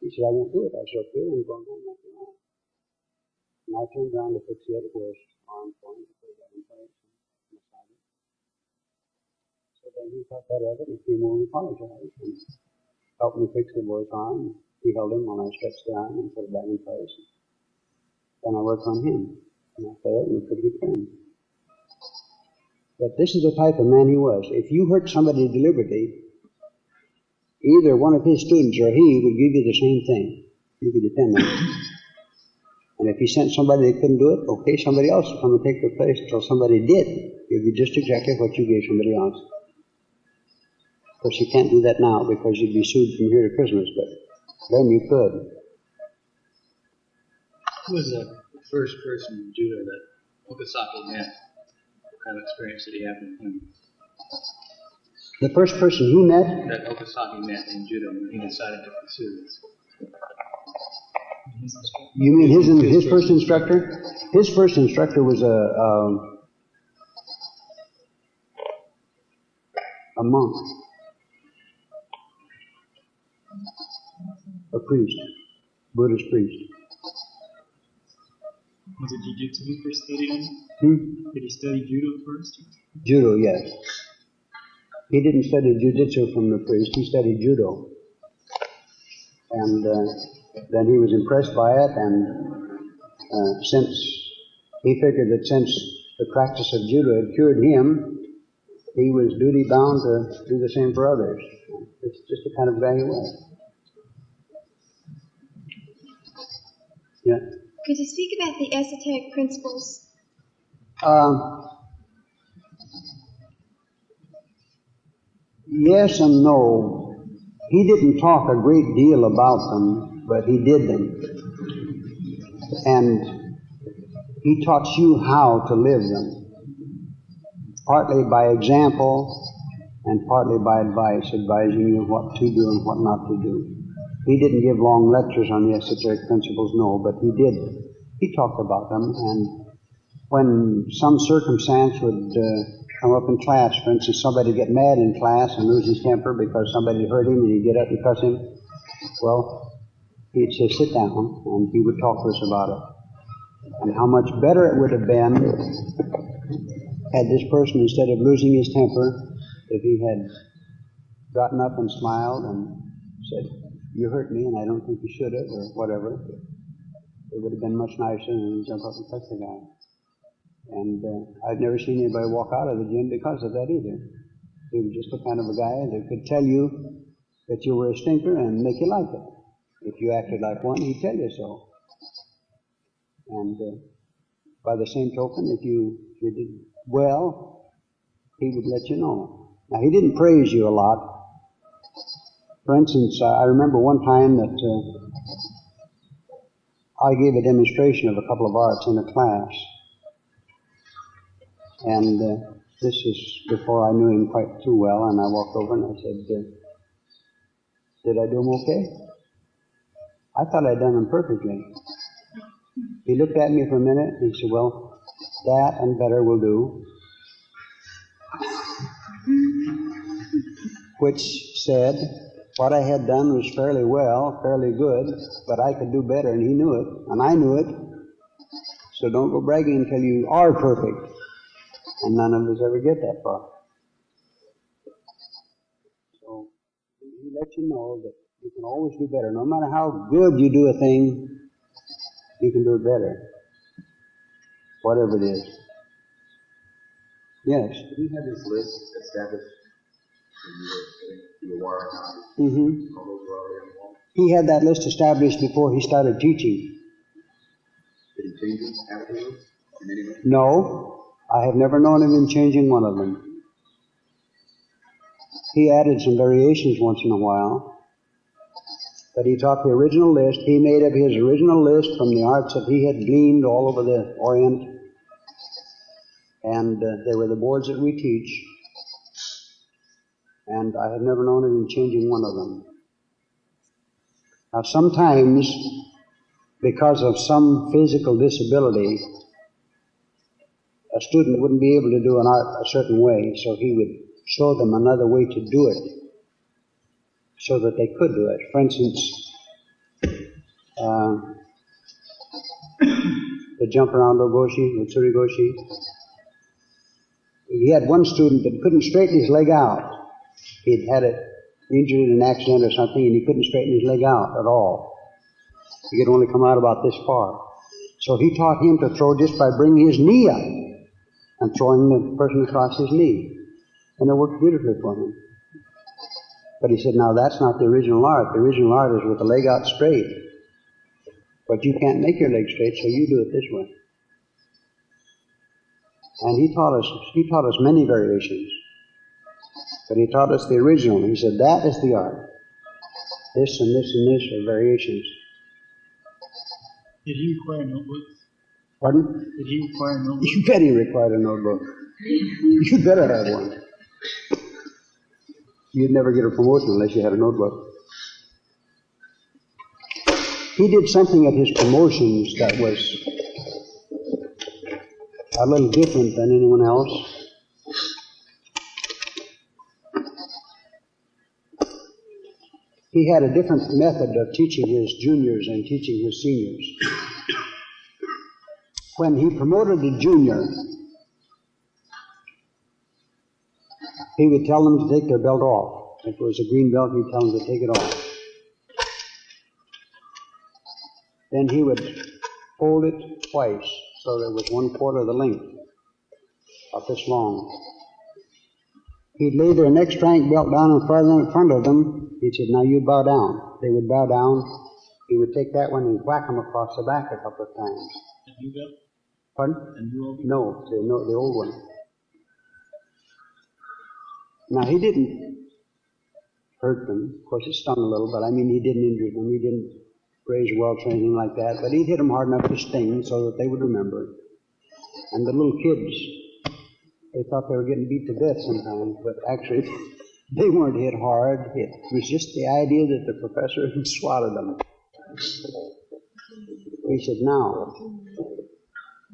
He said, "I won't do it." I said, "Okay, I'm going home like that." And I turned around to fix the other boy's arm for him, put it in place, and massage it. So then he thought better of it and came over and apologized and helped me fix the boy's arm. He held him while I stretched the arm and put it back in place. Then I worked on him, and I failed, and we could be friends. But this is the type of man he was. If you hurt somebody deliberately, either one of his students or he would give you the same thing. You could depend on it. And if he sent somebody that couldn't do it, okay, somebody else will come and take their place until somebody did. Give you just exactly what you gave somebody else. Of course, you can't do that now because you'd be sued from here to Christmas, but then you could. Who was the first person in judo that Okazaki met? What kind of experience did he have with him? The first person he met, That Okazaki met in judo when he decided to pursue this. you mean his first instructor? His first instructor was a monk, a priest, Buddhist priest. Was it jiu-jitsu he first studied in? Did he study judo first? Judo, yes. He didn't study jiu-jitsu from the priest, he studied judo. And then he was impressed by it, and since he figured that since the practice of judo had cured him, he was duty-bound to do the same for others. It's just the kind of guy he was. Yeah. Could you speak about the esoteric principles? Yes and no. He didn't talk a great deal about them, but he did them. And he taught you how to live them, partly by example and partly by advice, advising you what to do and what not to do. He didn't give long lectures on the esoteric principles, no, but he did. He talked about them, and when some circumstance would come up in class, for instance, somebody get mad in class and lose his temper because somebody hurt him and he'd get up and cuss him, well, he'd say, sit down, and he would talk to us about it. And how much better it would have been had this person, instead of losing his temper, if he had gotten up and smiled and said, you hurt me and I don't think you should have, or whatever. It would have been much nicer than jump up and touch the guy. And I've never seen anybody walk out of the gym because of that either. He was just the kind of a guy that could tell you that you were a stinker and make you like it. If you acted like one, he'd tell you so. And by the same token, if you did well, he would let you know. Now, he didn't praise you a lot. For instance, I remember one time that I gave a demonstration of a couple of arts in a class. And this is before I knew him quite too well, and I walked over and I said, did I do them okay? I thought I'd done them perfectly. He looked at me for a minute and he said, well, that and better will do. Which said, what I had done was fairly well, fairly good, but I could do better, and he knew it, and I knew it. So don't go bragging until you are perfect. And none of us ever get that far. So he lets you know that you can always do better. No matter how good you do a thing, you can do it better. Whatever it is. Yes? Did he have his list established when you were warring on? Mm-hmm. All those were already on the wall? He had that list established before he started teaching. Did he change it afterwards? In any way? No. I have never known of him changing one of them. He added some variations once in a while, but he taught the original list. He made up his original list from the arts that he had gleaned all over the Orient, and they were the boards that we teach, and I have never known of him changing one of them. Now sometimes, because of some physical disability, a student wouldn't be able to do an art a certain way, so he would show them another way to do it so that they could do it. For instance, the jump around Rogoshi, the Tsurigoshi. He had one student that couldn't straighten his leg out. He'd had it injured in an accident or something, and he couldn't straighten his leg out at all. He could only come out about this far. So he taught him to throw just by bringing his knee up and throwing the person across his knee. And it worked beautifully for him. But he said, now that's not the original art. The original art is with the leg out straight. But you can't make your leg straight, so you do it this way. And he taught us many variations. But he taught us the original. He said, that is the art. This and this and this are variations. Did he require a notebook? Pardon? Did he require a notebook? You bet he required a notebook. You better have one. You'd never get a promotion unless you had a notebook. He did something at his promotions that was a little different than anyone else. He had a different method of teaching his juniors and teaching his seniors. When he promoted a junior, he would tell them to take their belt off. If it was a green belt, he'd tell them to take it off. Then he would fold it twice, so there was 1/4 of the length, about this long. He'd lay their next rank belt down in front of them. He said, now you bow down. They would bow down. He would would take that one and whack him across the back a couple of times. And you go? Pardon? And you will be? No, the old one. Now, he didn't hurt them. Of course, it stung a little, but I mean, he didn't injure them. He didn't raise welts or anything like that. But he'd hit them hard enough to sting so that they would remember it. And the little kids, they thought they were getting beat to death sometimes, but actually, they weren't hit hard. It was just the idea that the professor had swatted them. He said, now,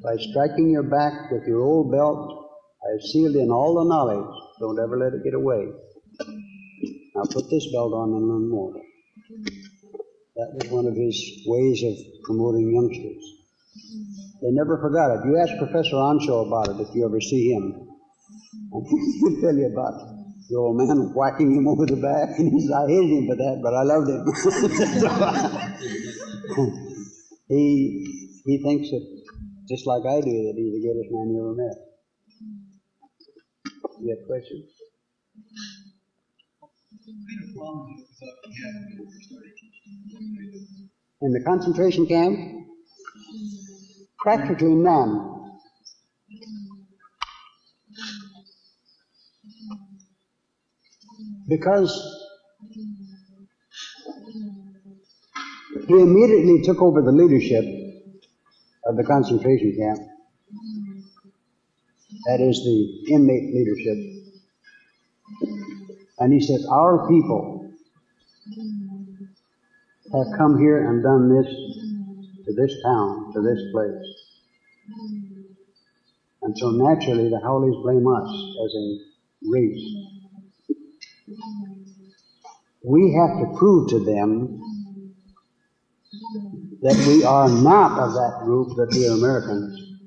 by striking your back with your old belt, I have sealed in all the knowledge. Don't ever let it get away. Now put this belt on and learn more. That was one of his ways of promoting youngsters. They never forgot it. You ask Professor Onshaw about it if you ever see him. And he'll tell you about the old man whacking him over the back. And he says, I hated him for that, but I loved him. He thinks that, just like I do, that he's the greatest man you ever met. You have questions? In the concentration camp? Practically none. Because he immediately took over the leadership of the concentration camp. That is the inmate leadership. And he said, our people have come here and done this to this town, to this place. And so naturally the Howleys blame us as a race. We have to prove to them that we are not of that group, that we are Americans.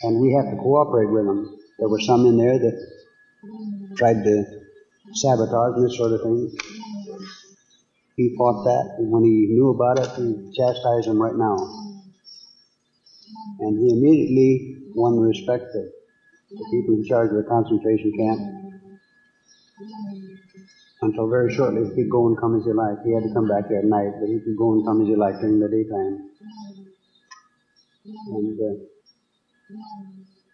And we have to cooperate with them. There were some in there that tried to sabotage and this sort of thing. He fought that, and when he knew about it, he chastised them right now. And he immediately won the respect of the people in charge of the concentration camp. Until very shortly, he could go and come as he liked. He had to come back there at night, but he could go and come as he liked during the daytime. And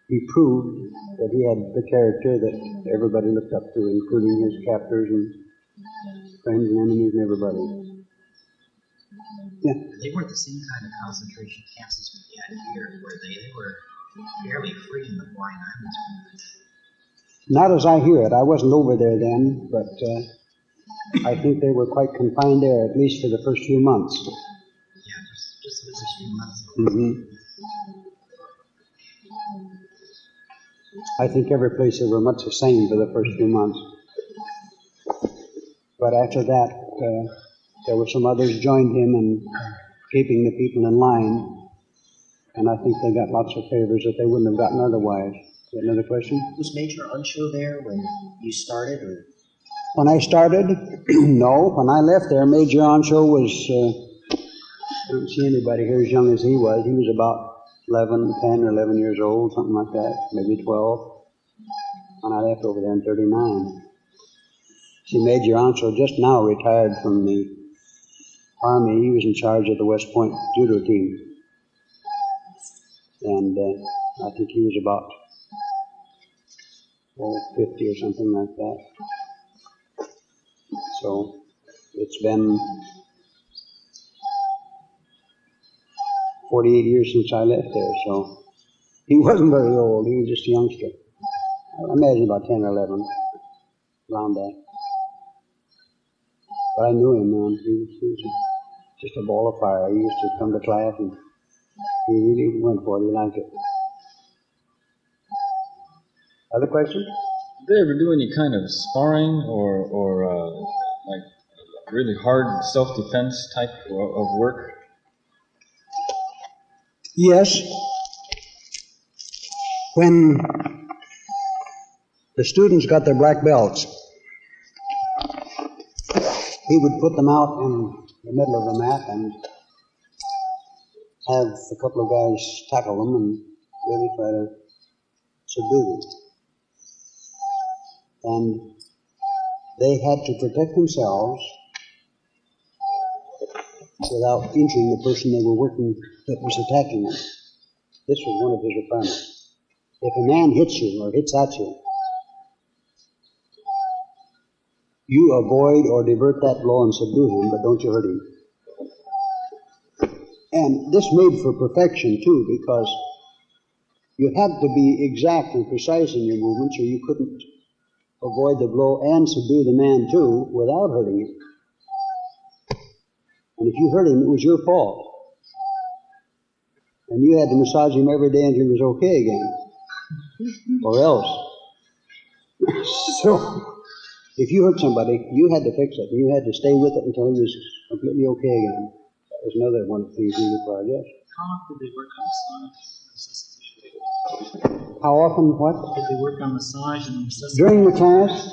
he proved that he had the character that everybody looked up to, including his captors and friends and enemies and everybody. Yeah. They weren't the same kind of concentration camps as we had here, were they? They were fairly free in the Hawaiian Islands. Not as I hear it. I wasn't over there then, but I think they were quite confined there, at least for the first few months. Yeah, just the first few months. Mm-hmm. I think every place they were much the same for the first few months. But after that, there were some others joined him in keeping the people in line. And I think they got lots of favors that they wouldn't have gotten otherwise. Is that another question? Was Major Unshaw there when you started? Or? When I started, no. When I left there, Major Onshaw was, I don't see anybody here as young as he was. He was about 10 or 11 years old, something like that, maybe 12. When I left over there in 39. See, Major Onshaw just now retired from the Army. He was in charge of the West Point Judo team. And I think he was about 50 or something like that. So it's been 48 years since I left there, so he wasn't very old. He was just a youngster. I imagine about 10 or 11, around that. But I knew him, man. He was just a ball of fire. He used to come to class and he really went for it. He liked it. Other questions? Did they ever do any kind of sparring or like really hard self-defense type of work? Yes. When the students got their black belts, he would put them out in the middle of the mat and have a couple of guys tackle them and really try to subdue them. And they had to protect themselves without injuring the person they were working that was attacking them. This was one of his requirements. If a man hits you or hits at you, you avoid or divert that blow and subdue him, but don't you hurt him. And this made for perfection too, because you had to be exact and precise in your movements, or you couldn't avoid the blow and subdue the man too without hurting him. And if you hurt him, it was your fault. And you had to massage him every day until he was okay again. Or else. So, if you hurt somebody, you had to fix it. You had to stay with it until he was completely okay again. That was another one of the things we required, yes. How often did they work on massage? How often what? Did they work on massage and necessity? During the class,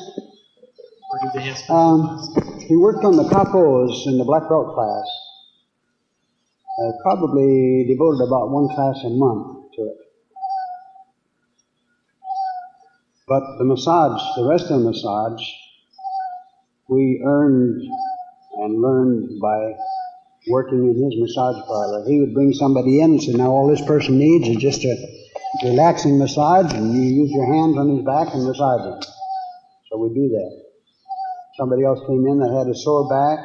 Or did they have special classes? he worked on the kapos in the black belt class. Probably devoted about one class a month to it. But the massage, the rest of the massage, we earned and learned by working in his massage parlor. He would bring somebody in and say, now all this person needs is just a relaxing massage, and you use your hands on his back and massage him. So we do that. Somebody else came in that had a sore back,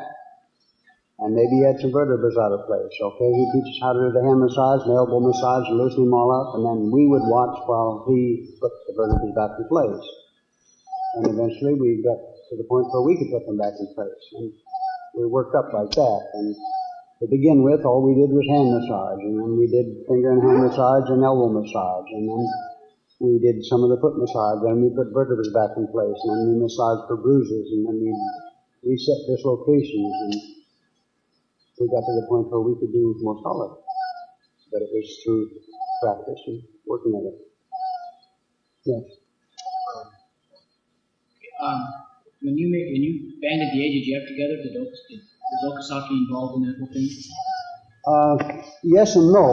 and maybe he had some vertebrae out of place. Okay, he'd teach us how to do the hand massage, the elbow massage, and loosen them all up, and then we would watch while he put the vertebrae back in place. And eventually we got to the point where we could put them back in place. And we worked up like that. And to begin with, all we did was hand massage, and then we did finger and hand massage and elbow massage, and then we did some of the foot massage, and we put vertebrae back in place, and then we massaged for bruises, and then we reset dislocations, and we got to the point where we could do most all of it. But it was through practice and working at it. Yes. When you banded the AJGF together, was Okazaki involved in that whole thing? Yes and no.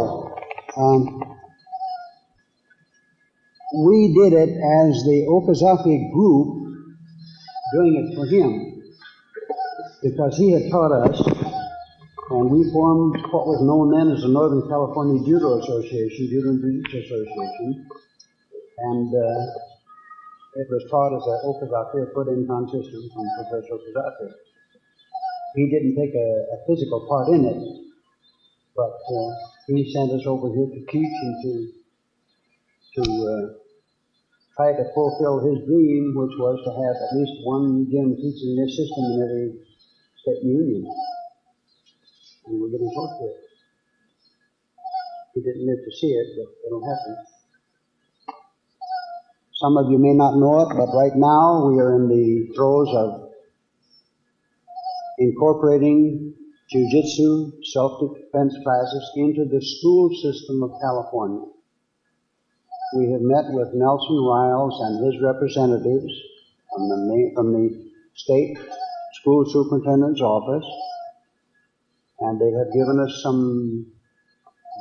We did it as the Okazaki group doing it for him, because he had taught us, and we formed what was known then as the Northern California Judo Association, Judo and Jiu-Jitsu Association, and it was taught as an Okazaki, a put-in-con system from Professor Okazaki. He didn't take a physical part in it, but he sent us over here to teach and to try to fulfill his dream, which was to have at least one gym teaching this system in every state union. And we're getting close to it. He didn't live to see it, but it'll happen. Some of you may not know it, but right now we are in the throes of incorporating Jiu-Jitsu self-defense classes into the school system of California. We have met with Nelson Riles and his representatives from the state school superintendent's office, and they have given us some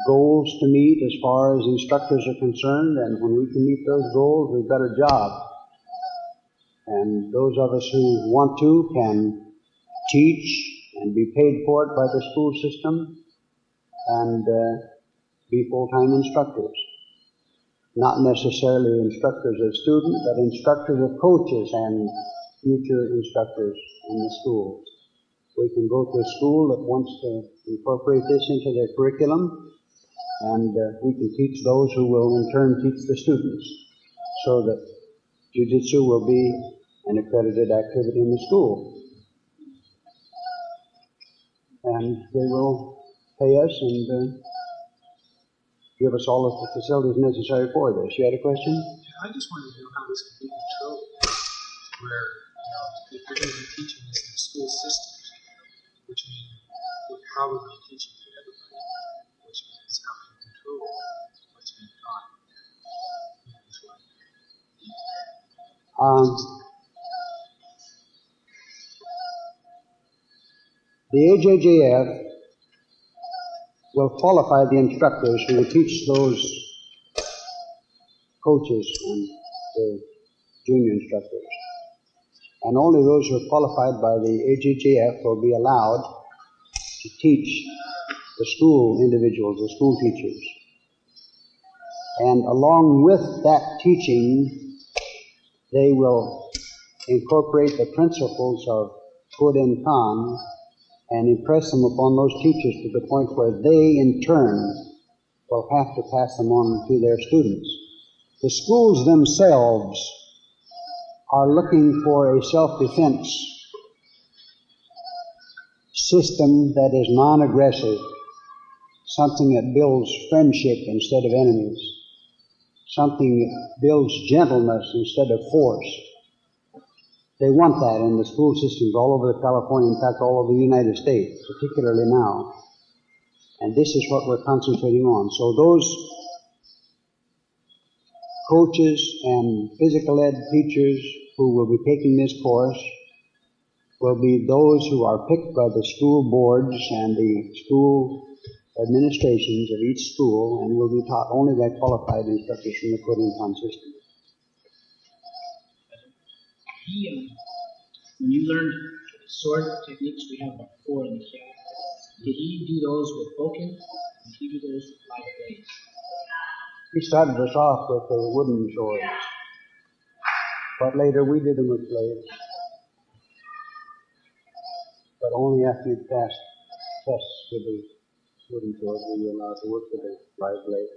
goals to meet as far as instructors are concerned, and when we can meet those goals, we've got a job. And those of us who want to can teach and be paid for it by the school system and be full-time instructors. Not necessarily instructors of students, but instructors of coaches and future instructors in the schools. We can go to a school that wants to incorporate this into their curriculum, and we can teach those who will in turn teach the students, so that Jiu-Jitsu will be an accredited activity in the school. And they will pay us and give us all of the facilities necessary for this. You had a question? I just wanted to know how this can be controlled, where, if you're going to be teaching this in the school systems, which means we're probably teaching to everybody, which means how can you control what's being taught in this way? The AJJF will qualify the instructors who will teach those coaches and the junior instructors. And only those who are qualified by the AJJF will be allowed to teach the school individuals, the school teachers. And along with that teaching, they will incorporate the principles of Bud and Khan and impress them upon those teachers to the point where they, in turn, will have to pass them on to their students. The schools themselves are looking for a self-defense system that is non-aggressive, something that builds friendship instead of enemies, something that builds gentleness instead of force. They want that in the school systems all over California, in fact all over the United States, particularly now. And this is what we're concentrating on. So those coaches and physical ed teachers who will be taking this course will be those who are picked by the school boards and the school administrations of each school and will be taught only by qualified instructors from the Bud and Khan system. When you learned sword techniques, we have about 4 in the chat. Did he do those with Boken? Did he do those with live blades? He started us off with the wooden swords, but later we did them with blades. But only after you passed tests with the wooden swords were you allowed to work with the live blade.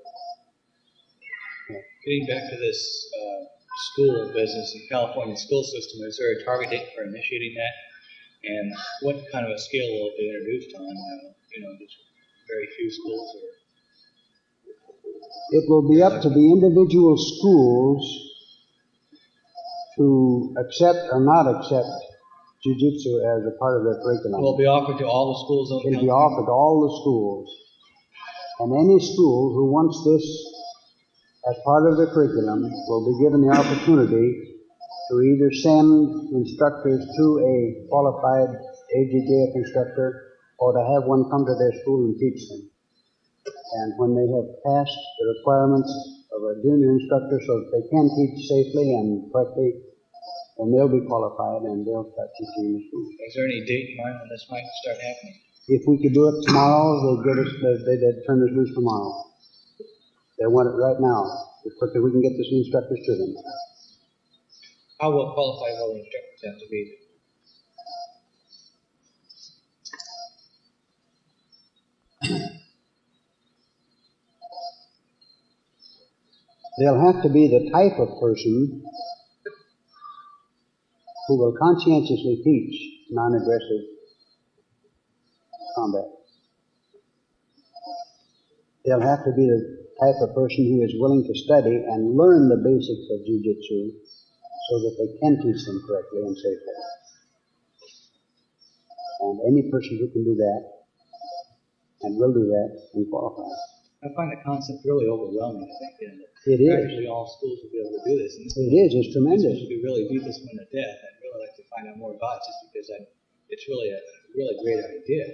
Yeah. Getting back to this school of business and California school system, is there a target date for initiating that? And what kind of a scale will it be introduced on? Just very few schools? Or? It will be up to the individual schools to accept or not accept Jiu-Jitsu as a part of their curriculum. Will it be offered to all the schools? It will be offered to all the schools. And any school who wants this as part of their curriculum will be given the opportunity to either send instructors to a qualified AJJF instructor or to have one come to their school and teach them. And when they have passed the requirements of a junior instructor so that they can teach safely and correctly, then they'll be qualified and they'll start teaching in the school. Is there any date in mind when this might start happening? If we could do it tomorrow, they'd turn us loose tomorrow. They want it right now, as quickly we can get the instructors to them. How well qualified will the instructors have to be? They'll have to be the type of person who will conscientiously teach non-aggressive combat. They'll have to be the type of person who is willing to study and learn the basics of Jiu-Jitsu so that they can teach them correctly and safely. And any person who can do that and will do that can qualify. I find the concept really overwhelming, I think. It is. Practically all schools will be able to do this. And It is. It's tremendous. This would really beat this one to death. I'd really like to find out more about it just because it's really a really great idea.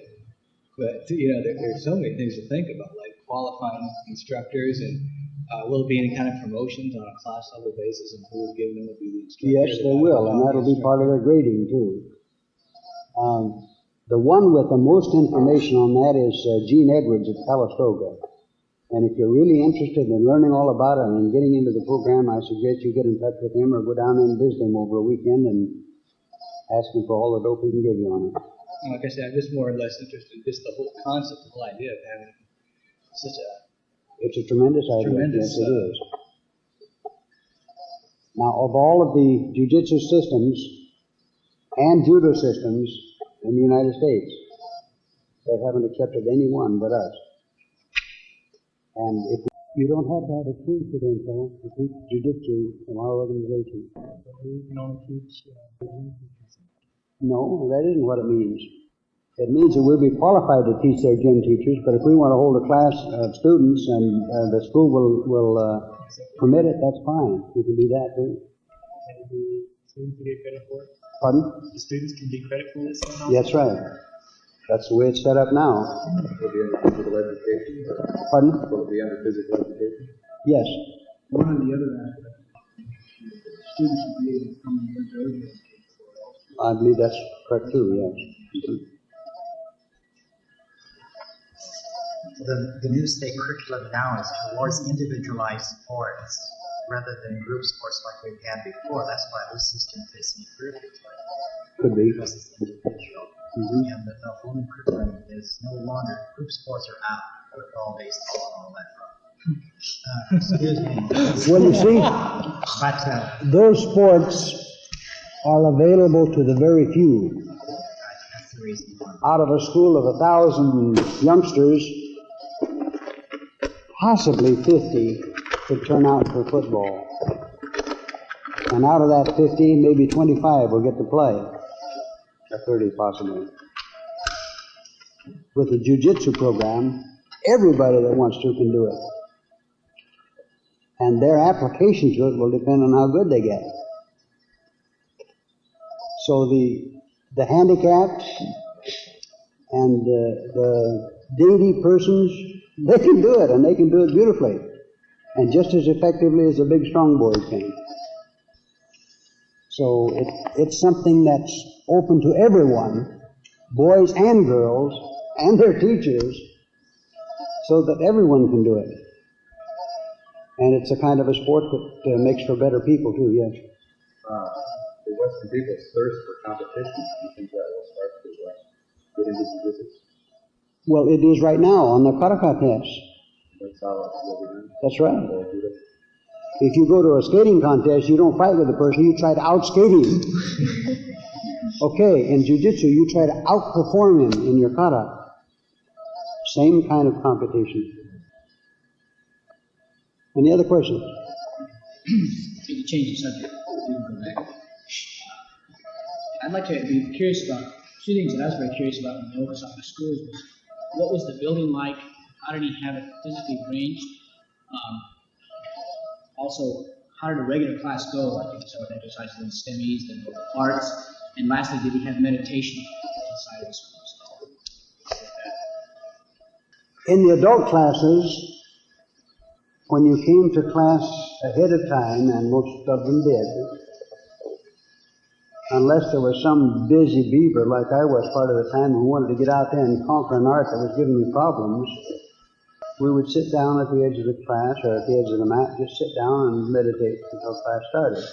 But, there's so many things to think about, like qualifying instructors and will there be any kind of promotions on a class level basis and who would give them would be the instructor? Yes, they will, and that'll be part of their grading too. The one with the most information on that is Gene Edwards at Calistoga. And if you're really interested in learning all about it and getting into the program, I suggest you get in touch with him or go down and visit him over a weekend and ask him for all the dope he can give you on it. Like I said, I'm just more or less interested in just the whole concept, the whole idea of having such a... It's a tremendous idea. Tremendous, yes, it is. Now, of all of the jiu-jitsu systems and judo systems in the United States, they haven't accepted any one but us. And if you don't have to have a true credential to teach jiu-jitsu in our organization. We can only teach. No, that isn't what it means. It means that we'll be qualified to teach their gym teachers, but if we want to hold a class of students and the school will permit it, that's fine. We can do that too. And the students can get credit for it. Pardon? The students can get credit for this. That's right. That's the way it's set up now. Will it be under physical education? Pardon? Will it be under physical education? Yes. One or the other aspect. Students should be able to come and learn to educate. I believe that's correct too, yes. The new state curriculum now is towards individualized sports rather than group sports like we've had before. That's why this system fits me perfectly. Could be. Because it's individual. And the whole new curriculum is no longer, group sports are out, football, baseball, and all that. Excuse me. Well, you see, But those sports are available to the very few. that's the reason why. Out of a school of 1,000 youngsters, possibly 50 could turn out for football. And out of that 50, maybe 25 will get to play. Or 30 possibly. With the jiu-jitsu program, everybody that wants to can do it. And their application to it will depend on how good they get. So the handicapped and the dainty persons, they can do it, and they can do it beautifully, and just as effectively as the big strong boys can. So it's something that's open to everyone, boys and girls, and their teachers, so that everyone can do it. And it's a kind of a sport that makes for better people too, yes. The Western people's thirst for competition, do you think that will start to get into jiu-jitsu? Well, it is right now on the karaka test. That's how it will be done? That's right. Or judo? If you go to a skating contest, you don't fight with the person, you try to outskate him. Okay, in jiu-jitsu, you try to outperform him in your kata. Same kind of competition. Any other questions? To change the subject, we can go back. I'd like to be curious about two things that I was very curious about when I opened up the schools was what was the building like? How did he have it physically arranged? Also, how did a regular class go? Like if someone exercises in STEMIs and arts, and lastly, did he have meditation inside of the school? In the adult classes, when you came to class ahead of time, and most of them did, unless there was some busy beaver like I was part of the time who wanted to get out there and conquer an art that was giving me problems, we would sit down at the edge of the class or at the edge of the mat, just sit down and meditate until class started.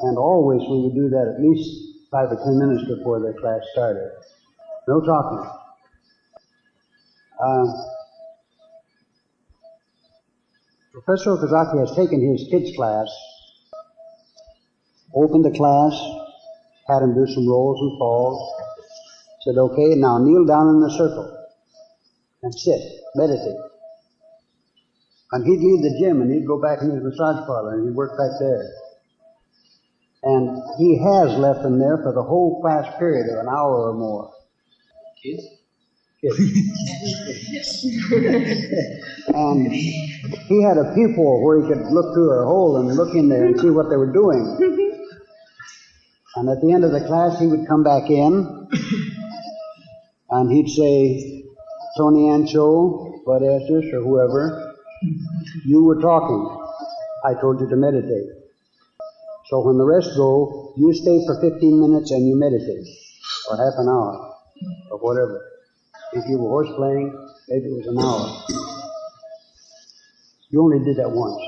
And always we would do that at least 5 or 10 minutes before the class started. No talking. Professor Okazaki has taken his kids' class, opened the class, had him do some rolls and falls, said, okay, now kneel down in a circle and sit, meditate. And he'd leave the gym and he'd go back in his massage parlor and he'd work back there. And he has left them there for the whole class period of an hour or more. Kids? And he had a peephole where he could look through a hole and look in there and see what they were doing. And at the end of the class, he would come back in and he'd say, Tony Ancho, Bud Estes, or whoever, you were talking. I told you to meditate. So when the rest go, you stay for 15 minutes and you meditate, or half an hour, or whatever. If you were horse playing, maybe it was an hour. You only did that once.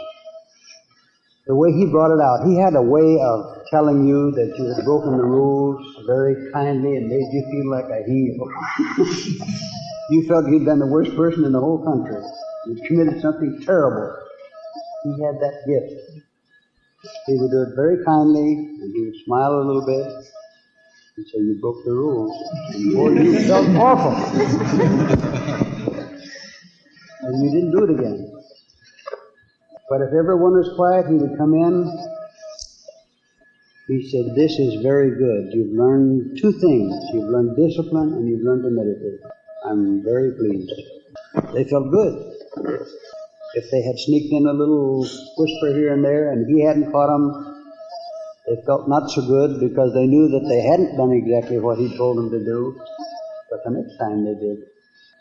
The way he brought it out, he had a way of telling you that you had broken the rules very kindly and made you feel like a hero. You felt you'd been the worst person in the whole country. You'd committed something terrible. He had that gift. He would do it very kindly, and he would smile a little bit. He'd say, you broke the rules. And boy, you felt awful. And you didn't do it again. But if everyone was quiet, he would come in. He said, this is very good. You've learned two things. You've learned discipline and you've learned to meditate. I'm very pleased. They felt good. If they had sneaked in a little whisper here and there and he hadn't caught them, they felt not so good because they knew that they hadn't done exactly what he told them to do. But the next time they did.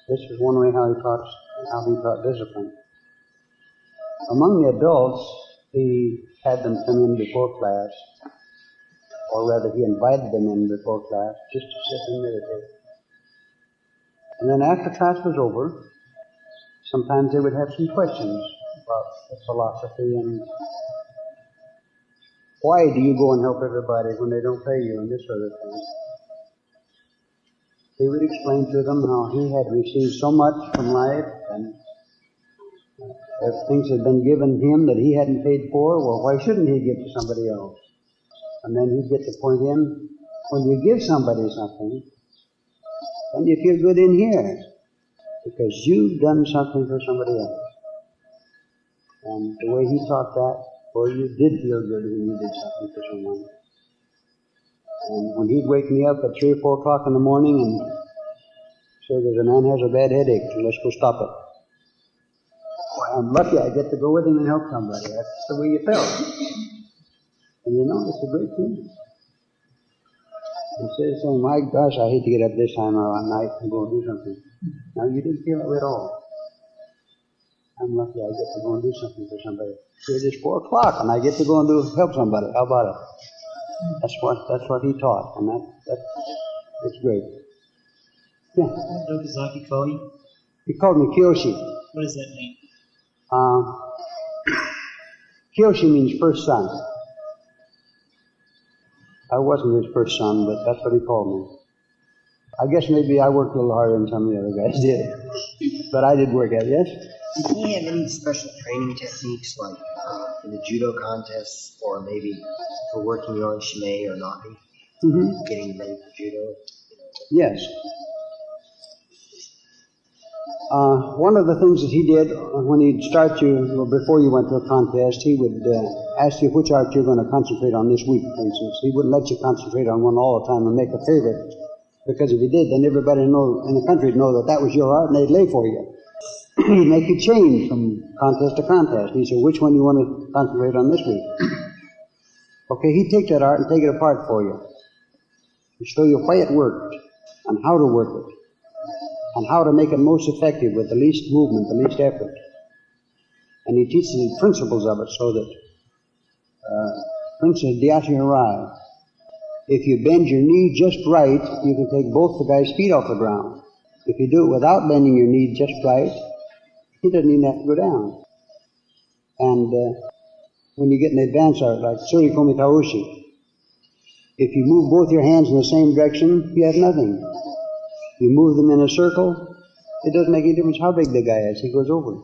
This was one way how he taught discipline. Among the adults, he had them come in before class, or rather he invited them in before class just to sit and meditate. And then after class was over, sometimes they would have some questions about the philosophy and why do you go and help everybody when they don't pay you and this sort of thing. He would explain to them how he had received so much from life and if things had been given him that he hadn't paid for, well, why shouldn't he give to somebody else? And then he'd get the point in, when you give somebody something, then you feel good in here because you've done something for somebody else. And the way he taught that, well, you did feel good when you did something for someone. And when he'd wake me up at 3 or 4 o'clock in the morning and say, there's a man has a bad headache, let's go stop it. Boy, I'm lucky I get to go with him and help somebody. That's the way you felt. And you know, it's a great thing. Instead of saying, my gosh, I hate to get up this time of night and go do something. Now, you didn't feel that way at all. I'm lucky I get to go and do something for somebody. Here it is 4 o'clock and I get to go and help somebody. How about it? That's what he taught, and it's great. Yeah. What did Okazaki call you? He called me Kiyoshi. What does that mean? Kiyoshi means first son. I wasn't his first son, but that's what he called me. I guess maybe I worked a little harder than some of the other guys did. But I did work at it, yes? Did he have any special training techniques, like in the judo contests, or maybe for working on shimei or knocking, getting ready for judo? Yes. One of the things that he did when he'd start you, well, before you went to a contest, he would ask you which art you're going to concentrate on this week, for instance. He wouldn't let you concentrate on one all the time and make a favorite, because if you did, then everybody in the country would know that was your art and they'd lay for you. He'd make you change from contest to contest. He'd say, which one do you want to concentrate on this week? Okay, he'd take that art and take it apart for you. He'd show you why it worked and how to work it and how to make it most effective with the least movement, the least effort. And he teaches the principles of it so that, for instance, Diashi Harai, if you bend your knee just right, you can take both the guy's feet off the ground. If you do it without bending your knee just right, he doesn't even have to go down. And when you get an advanced art like Surikomi Taoshi, if you move both your hands in the same direction, you have nothing. You move them in a circle, it doesn't make any difference how big the guy is, he goes over.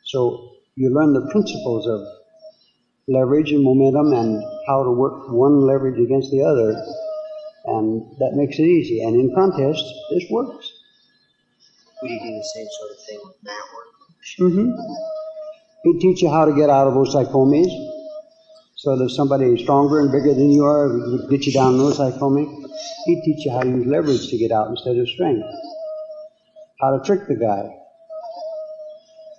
So you learn the principles of leverage and momentum and how to work one leverage against the other, and that makes it easy. And in contests, this works. Would he do the same sort of thing with mat work? He'd teach you how to get out of osaikomis, so that if somebody is stronger and bigger than you are, he'd get you down in osaikomi. He'd teach you how to use leverage to get out instead of strength. How to trick the guy.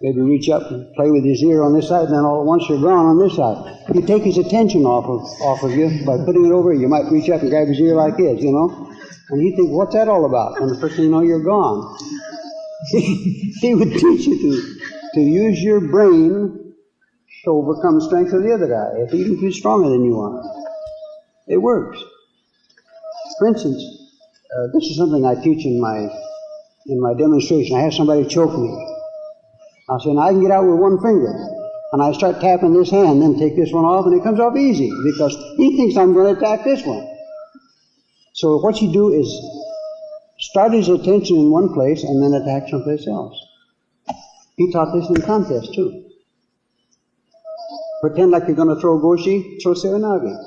Maybe reach up and play with his ear on this side, and then all at once you're gone on this side. You take his attention off of you by putting it over. You might reach up and grab his ear like this, you know? And he'd think, what's that all about? And the first thing you know, you're gone. He would teach you to use your brain to overcome the strength of the other guy, if even if he's stronger than you are. It works. For instance, this is something I teach in my demonstration. I have somebody choke me. I say, now I can get out with one finger. And I start tapping this hand, then take this one off, and it comes off easy, because he thinks I'm going to attack this one. So what you do is start his attention in one place and then attack someplace else. He taught this in contest too. Pretend like you're going to throw goshi, throw serenagi.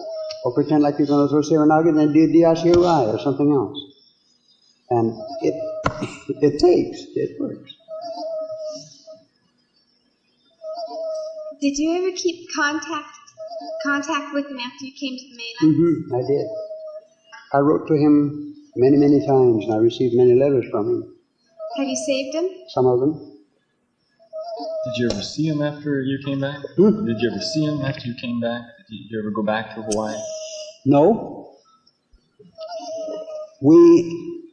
Or pretend like you're going to throw serenagi, then do diashi harai or something else. And it works. Did you ever keep contact with him after you came to the mainland? I did. I wrote to him many, many times, and I received many letters from him. Have you saved him? Some of them. Did you ever see him after you came back? Did you ever see him after you came back? Did you ever go back to Hawaii? No. We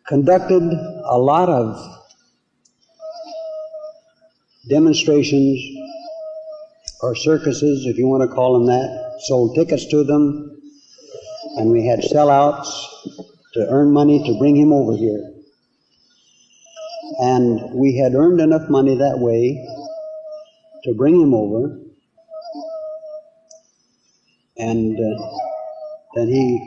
conducted a lot of demonstrations or circuses, if you want to call them that, sold tickets to them, and we had sellouts to earn money to bring him over here. And we had earned enough money that way to bring him over. And then he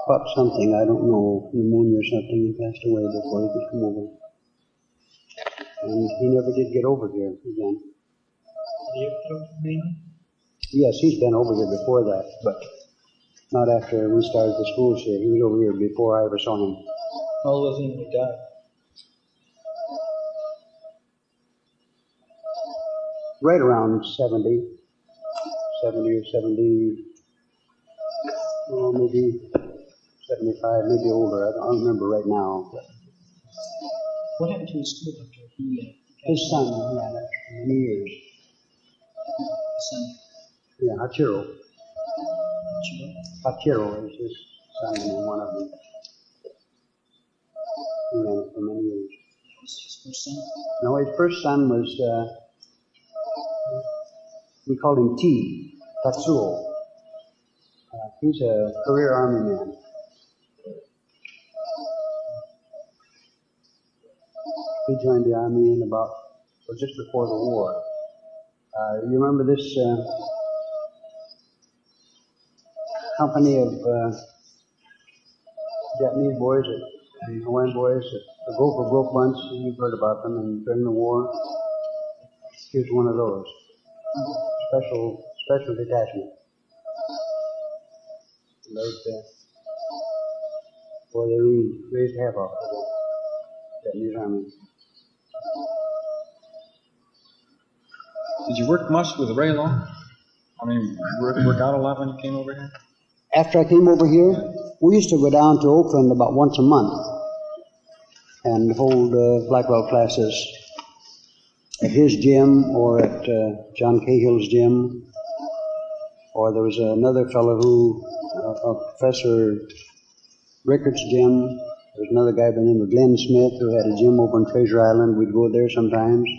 caught something, I don't know, pneumonia or something. He passed away before he could come over. And he never did get over here again. Yes, he's been over here before that, but not after we started the schools here. He was over here before I ever saw him. How old was he when he died? Right around 70 or 70, oh, maybe 75, maybe older. I don't remember right now. But What happened to his school after he his son, yeah, many years. son? Yeah, Hachiro. Judo? Hachiro is his son, and one of them. He ran it for many years. Was his first son? No, his first son was, we called him T, Tatsuo. He's a career Army man. He joined the Army in about, or just before the war. You remember this company of Japanese boys and Hawaiian boys, the Gopher Broke Bunch? You've heard about them, and during the war, he was one of those. Special detachment. Boy, they raised havoc for the Japanese Army. Did you work much with Ray long? I mean, work out a lot when you came over here? After I came over here, we used to go down to Oakland about once a month and hold black belt classes at his gym or at John Cahill's gym. Or there was another fellow who, Professor Rickard's gym. There was another guy by the name of Glenn Smith who had a gym over on Treasure Island. We'd go there sometimes.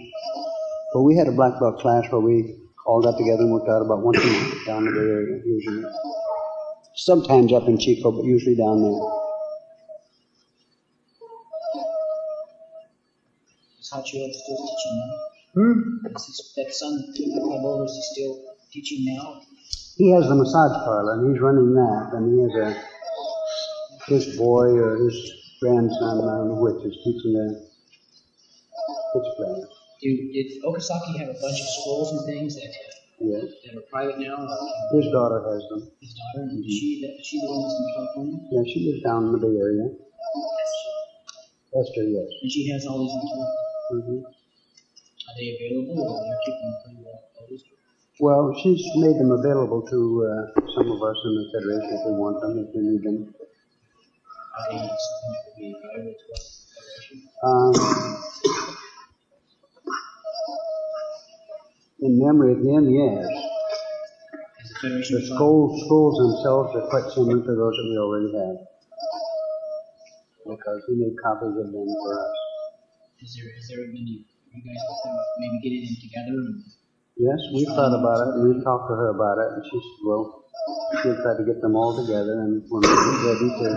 But we had a black belt class where we all got together and worked out about once a month down in the Bay Area, usually. Sometimes up in Chico, but usually down there. Is Hachiro still teaching now? Is that son that came over, is he still teaching now? He has the massage parlor, and he's running that, and he has his boy or his grandson, I don't know which, is teaching the pitch player. Did Okazaki have a bunch of schools and things that are private now? His daughter has them. His daughter? Mm-hmm. Is she the one that's in California? Yeah, she lives down in the Bay Area. Esther, yes. And she has all these materials? Mm-hmm. Are they available, or they're keeping them pretty well closed? Well, she's made them available to some of us in the Federation if we want them, if we need them. Are they something that would be valuable to us, the Federation? In memory of him, yes. The schools themselves are quite similar to those that we already have, because he made copies of them for us. Is there any, you guys maybe getting them together? Yes, we thought about it, and we talked to her about it, and she said, well, she'll try to get them all together, and when we're ready to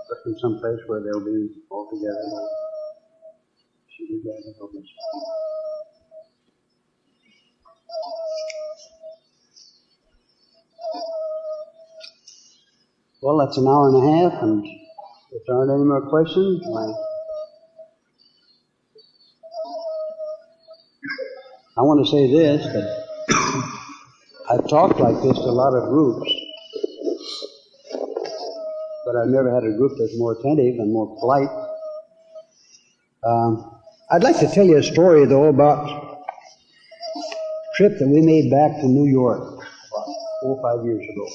put them someplace where they'll be all together, she'll be glad to help us. Well, that's an hour and a half, and if there aren't any more questions, I want to say this, that I've talked like this to a lot of groups, but I've never had a group that's more attentive and more polite. I'd like to tell you a story, though, about a trip that we made back to New York about 4 or 5 years ago.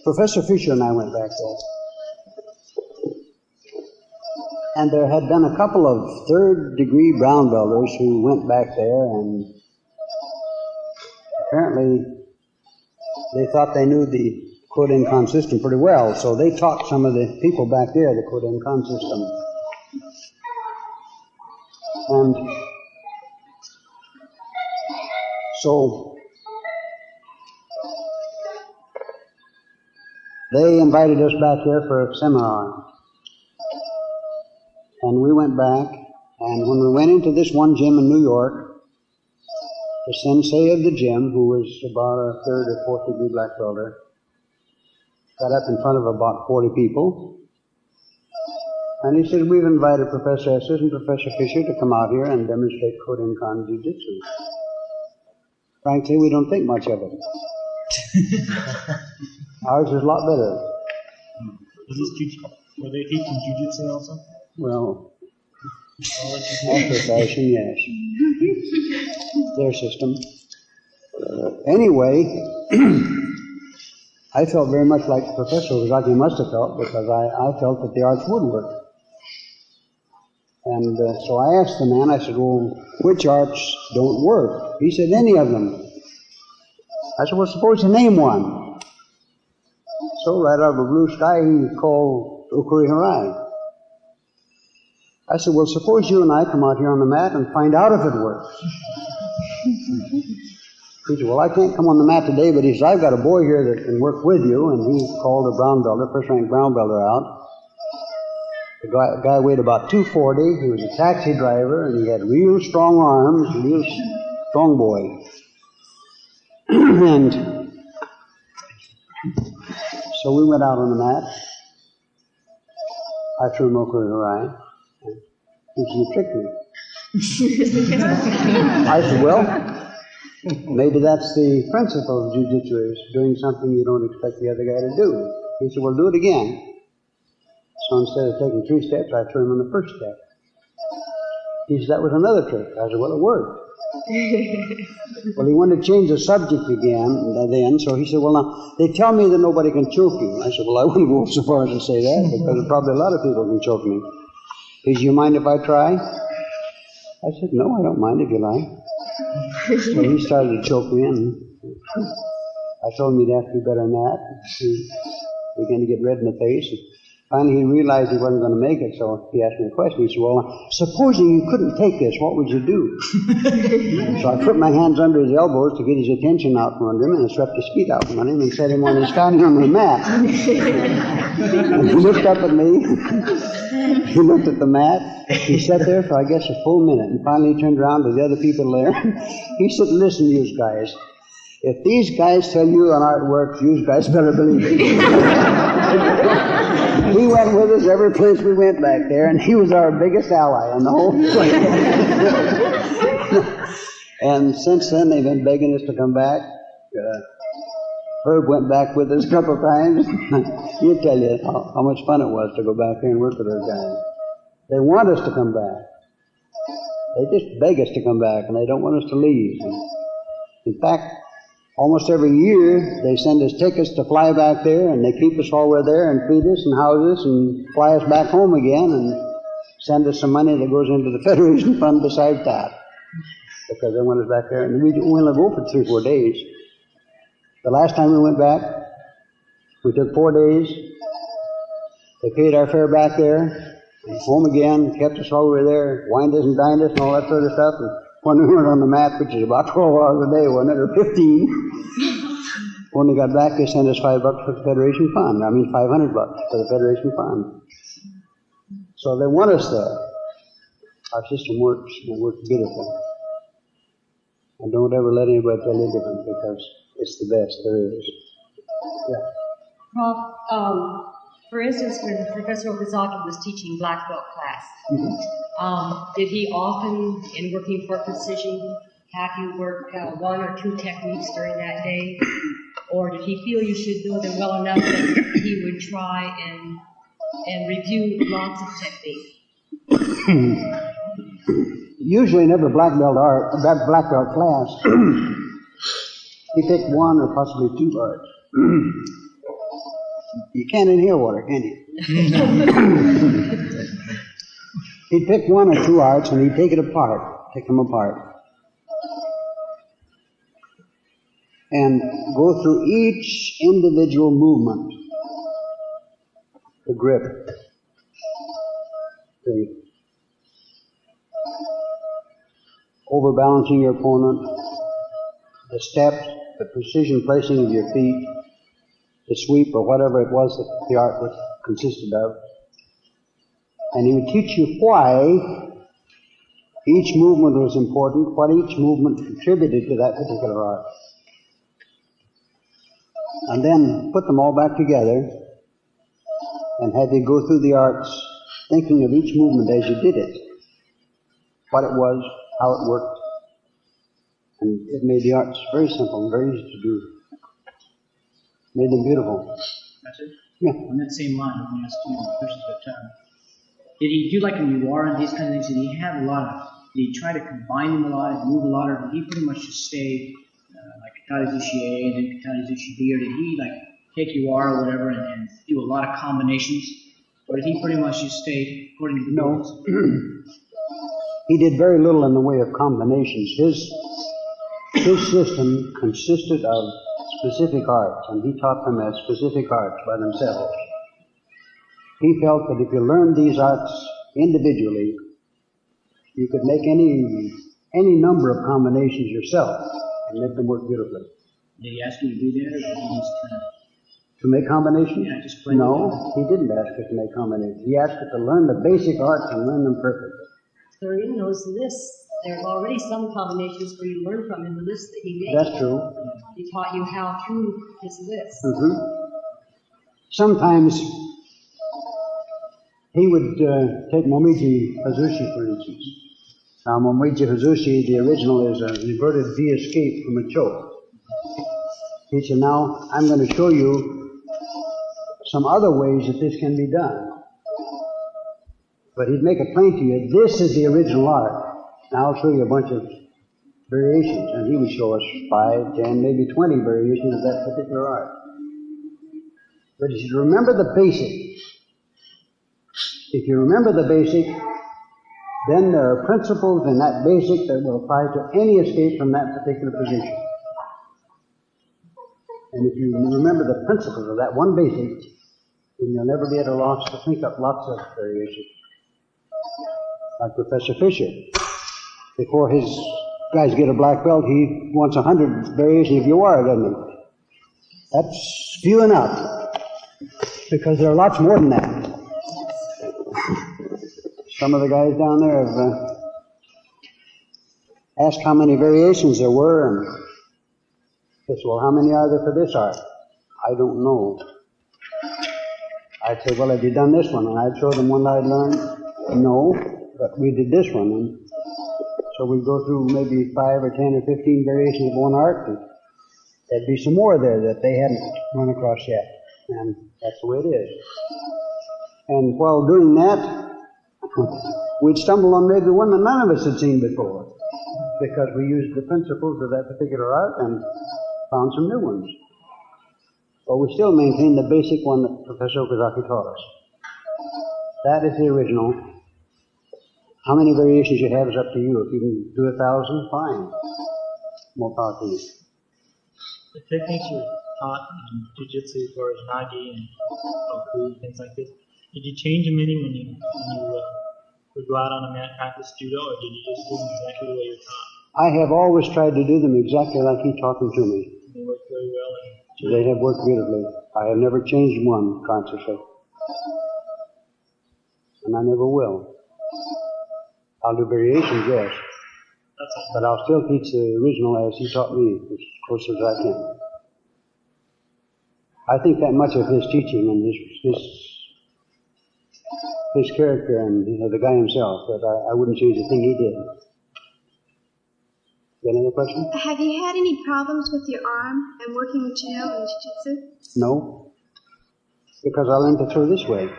Professor Fisher and I went back there. And there had been a couple of third-degree brown belters who went back there, and apparently they thought they knew the quote-in-con system pretty well, so they taught some of the people back there the quote-in-con system. And so they invited us back there for a seminar. And we went back, and when we went into this one gym in New York, the sensei of the gym, who was about a 3rd or 4th degree black belter, got up in front of about 40 people, and he said, we've invited Professor Estes and Professor Fisher to come out here and demonstrate Kodokan Jiu-Jitsu. Frankly, we don't think much of it. Ours is a lot better. Were they teaching jiu-jitsu also? Well, after fashion, yes. Their system. Anyway, I felt very much like the professor was like he must have felt, because I felt that the arts would work. And so I asked the man, I said, well, which arts don't work? He said, any of them. I said, well, suppose you name one. So right out of the blue sky, he called Ukuri Harai. I said, well, suppose you and I come out here on the mat and find out if it works. He said, well, I can't come on the mat today, but he said, I've got a boy here that can work with you. And he called a brown belter, first rank brown belter out. The guy weighed about 240. He was a taxi driver, and he had real strong arms, real strong boy. And so we went out on the mat. I threw him Ukuri Harai. He said, you tricked me. I said, well, maybe that's the principle of jiu-jitsu, is doing something you don't expect the other guy to do. He said, well, do it again. So instead of taking 3 steps, I threw him on the first step. He said, that was another trick. I said, well, it worked. Well, he wanted to change the subject again then, so he said, well, now, they tell me that nobody can choke you. I said, well, I wouldn't go so far as to say that, because probably a lot of people can choke me. He said, you mind if I try? I said, no, I don't mind if you like. So he started to choke me, and I told him he'd have to be better than that. He began to get red in the face. And finally, he realized he wasn't going to make it, so he asked me a question. He said, well, supposing you couldn't take this, what would you do? So I put my hands under his elbows to get his attention out from under him, and I swept his feet out from under him and set him on his standing on the mat. And he looked up at me. He looked at the mat. He sat there for, I guess, a full minute, and finally he turned around to the other people there. He said, listen, you guys, if these guys tell you an art works, you guys better believe it. He went with us every place we went back there, and he was our biggest ally in the whole place. And since then, they've been begging us to come back. Herb went back with us a couple of times. He'll tell you how much fun it was to go back there and work with those guys. They want us to come back. They just beg us to come back, and they don't want us to leave. In fact, almost every year, they send us tickets to fly back there, and they keep us while we're there and feed us and house us and fly us back home again and send us some money that goes into the Federation Fund besides that, because they want us back there. And we only go for 3 or 4 days. The last time we went back, we took 4 days. They paid our fare back there, and home again, kept us while we were there, wined us and dined us and all that sort of stuff. And when we were on the mat, which is about 12 hours a day, wasn't it, or 15, when we got back, they sent us $5 for the Federation Fund. I mean, $500 for the Federation Fund. So they want us there. Our system works, and it works beautifully. And don't ever let anybody tell you different, because it's the best there is. Yeah. Prof, for instance, when Professor Okazaki was teaching black belt class, did he often, in working for precision, have you work 1 or 2 techniques during that day? Or did he feel you should know them well enough that he would try and review lots of techniques? Usually in every black belt class, he picked 1 or possibly 2 arts. You can't inhale water, can you? He'd pick 1 or 2 arts and he'd take them apart. And go through each individual movement. The grip. The overbalancing your opponent. The steps, the precision placing of your feet. The sweep or whatever it was that the art was consisted of. And he would teach you why each movement was important, what each movement contributed to that particular art. And then put them all back together and have you go through the arts thinking of each movement as you did it, what it was, how it worked. And it made the arts very simple and very easy to do. Made them beautiful. That's it? Yeah. On that same line, let me ask you more questions, but did he do like a Miwara and these kind of things? Did he have a lot of, did he try to combine them a lot and move a lot, or did he pretty much just stay like Katari Zushi A and then Katari Zushi B, or did he like take Miwara or whatever and do a lot of combinations? Or did he pretty much just stay according to the rules? He did very little in the way of combinations. His system consisted of specific arts, and he taught them as specific arts by themselves. He felt that if you learned these arts individually, you could make any number of combinations yourself and make them work beautifully. Did he ask you to do that, or did he just kind of... To make combinations? Yeah, just play. No, he didn't ask us to make combinations. He asked us to learn the basic arts and learn them perfectly. So in those lists, there are already some combinations where you learn from in the list that he made. That's true. He taught you how through his list. Sometimes he would take Momiji Hazushi, for instance. Now, Momiji Hazushi, the original, is an inverted V escape from a choke. He said, now I'm going to show you some other ways that this can be done. But he'd make it plain to you, this is the original art. Now I'll show you a bunch of variations, and he would show us 5, 10, maybe 20 variations of that particular art. But you should remember the basic. If you remember the basic, then there are principles in that basic that will apply to any escape from that particular position. And if you remember the principles of that one basic, then you'll never be at a loss to think up lots of variations. Like Professor Fisher. Before his guys get a black belt, he wants 100 variations of Yawara, doesn't he? That's few enough, because there are lots more than that. Some of the guys down there have asked how many variations there were, and they said, well, how many are there for this art? I don't know. I'd say, well, have you done this one? And I'd show them one that I'd learned. No, but we did this one. And so we'd go through maybe 5 or 10 or 15 variations of one art, and there'd be some more there that they hadn't run across yet. And that's the way it is. And while doing that, we'd stumble on maybe one that none of us had seen before, because we used the principles of that particular art and found some new ones. But we still maintain the basic one that Professor Okazaki taught us. That is the original. How many variations you have is up to you. If you can do 1,000, fine. More power to you. The techniques you taught in Jiu-Jitsu as far as Nagi and Oku, things like this, did you change them any when you would go out on a mat and practice Judo, or did you just do them exactly the way you're taught? I have always tried to do them exactly like he taught them to me. They work very well. They have worked beautifully. I have never changed one consciously. And I never will. I'll do variations, yes. But I'll still teach the original as he taught me, as close as I can. I think that much of his teaching and his character and the guy himself, that I wouldn't change a thing he did. You got another question? Have you had any problems with your arm and working with Judo and Jiu-Jitsu? No. Because I learned to throw this way.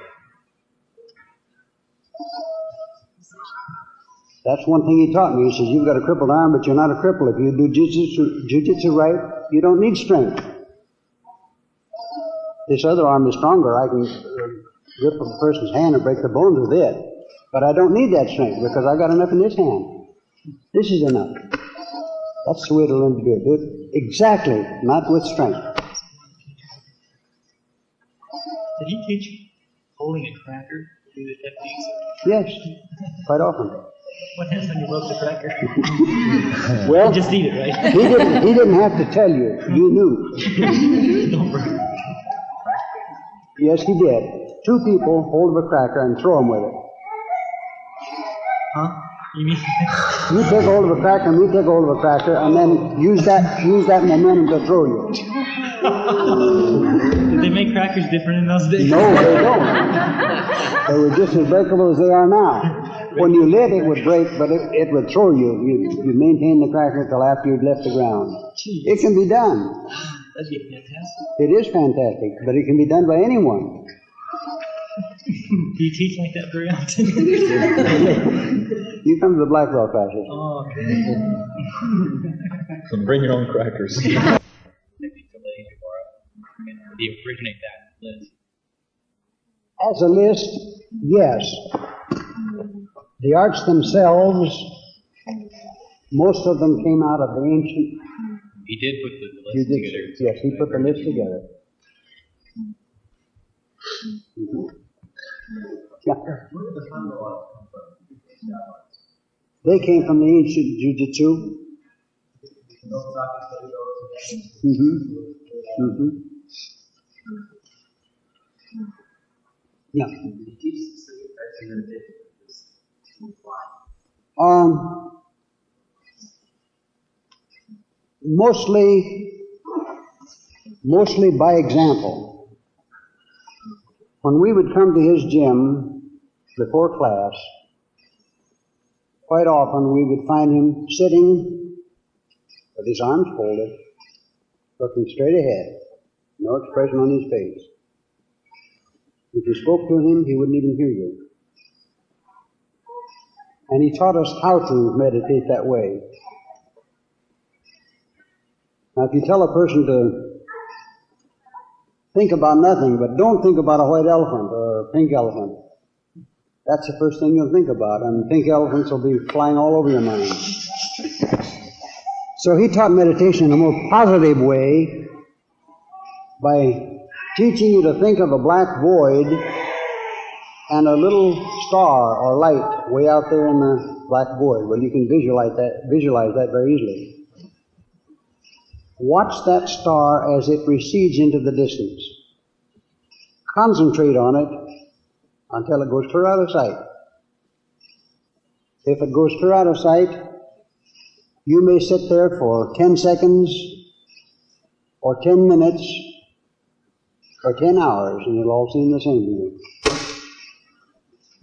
That's one thing he taught me. He says, you've got a crippled arm, but you're not a cripple. If you do jiu-jitsu right, you don't need strength. This other arm is stronger. I can rip a person's hand and break the bones with it. But I don't need that strength because I got enough in this hand. This is enough. That's the way to learn to do it. Do it exactly, not with strength. Did he teach you holding a cracker to do the techniques? Yes, quite often. What happens when you rub the cracker? Well, you just eat it, right? He didn't have to tell you. You knew. Don't burn. Yes, he did. 2 people hold of a cracker and throw them with it. Huh? You mean? You take hold of a cracker, and me take hold of a cracker, and then use that momentum to throw you. Did they make crackers different in those days? No, they don't. They were just as breakable as they are now. When you lit, it would break, but it would throw you. You'd maintain the cracker until after you'd left the ground. Jeez. It can be done. That'd be fantastic. It is fantastic, but it can be done by anyone. Do you teach like that very often? You come to the Black Belt classes. Oh, okay. So bring your own crackers. The originate that list. As a list, yes. The arts themselves, most of them came out of the ancient. He did put the list together. Yes, he put the list together. Yeah. Where did the Hanbo art come from? They came from the ancient Jiu-Jitsu. Yeah. Mostly by example. When we would come to his gym before class, quite often we would find him sitting with his arms folded, looking straight ahead, no expression on his face. If you spoke to him, he wouldn't even hear you. And he taught us how to meditate that way. Now, if you tell a person to think about nothing, but don't think about a white elephant or a pink elephant, that's the first thing you'll think about, and pink elephants will be flying all over your mind. So he taught meditation in a more positive way by teaching you to think of a black void and a little star or light way out there in the black void. Well, you can visualize that very easily. Watch that star as it recedes into the distance. Concentrate on it until it goes clear out of sight. If it goes clear out of sight, you may sit there for 10 seconds or 10 minutes or 10 hours, and it'll all seem the same to you.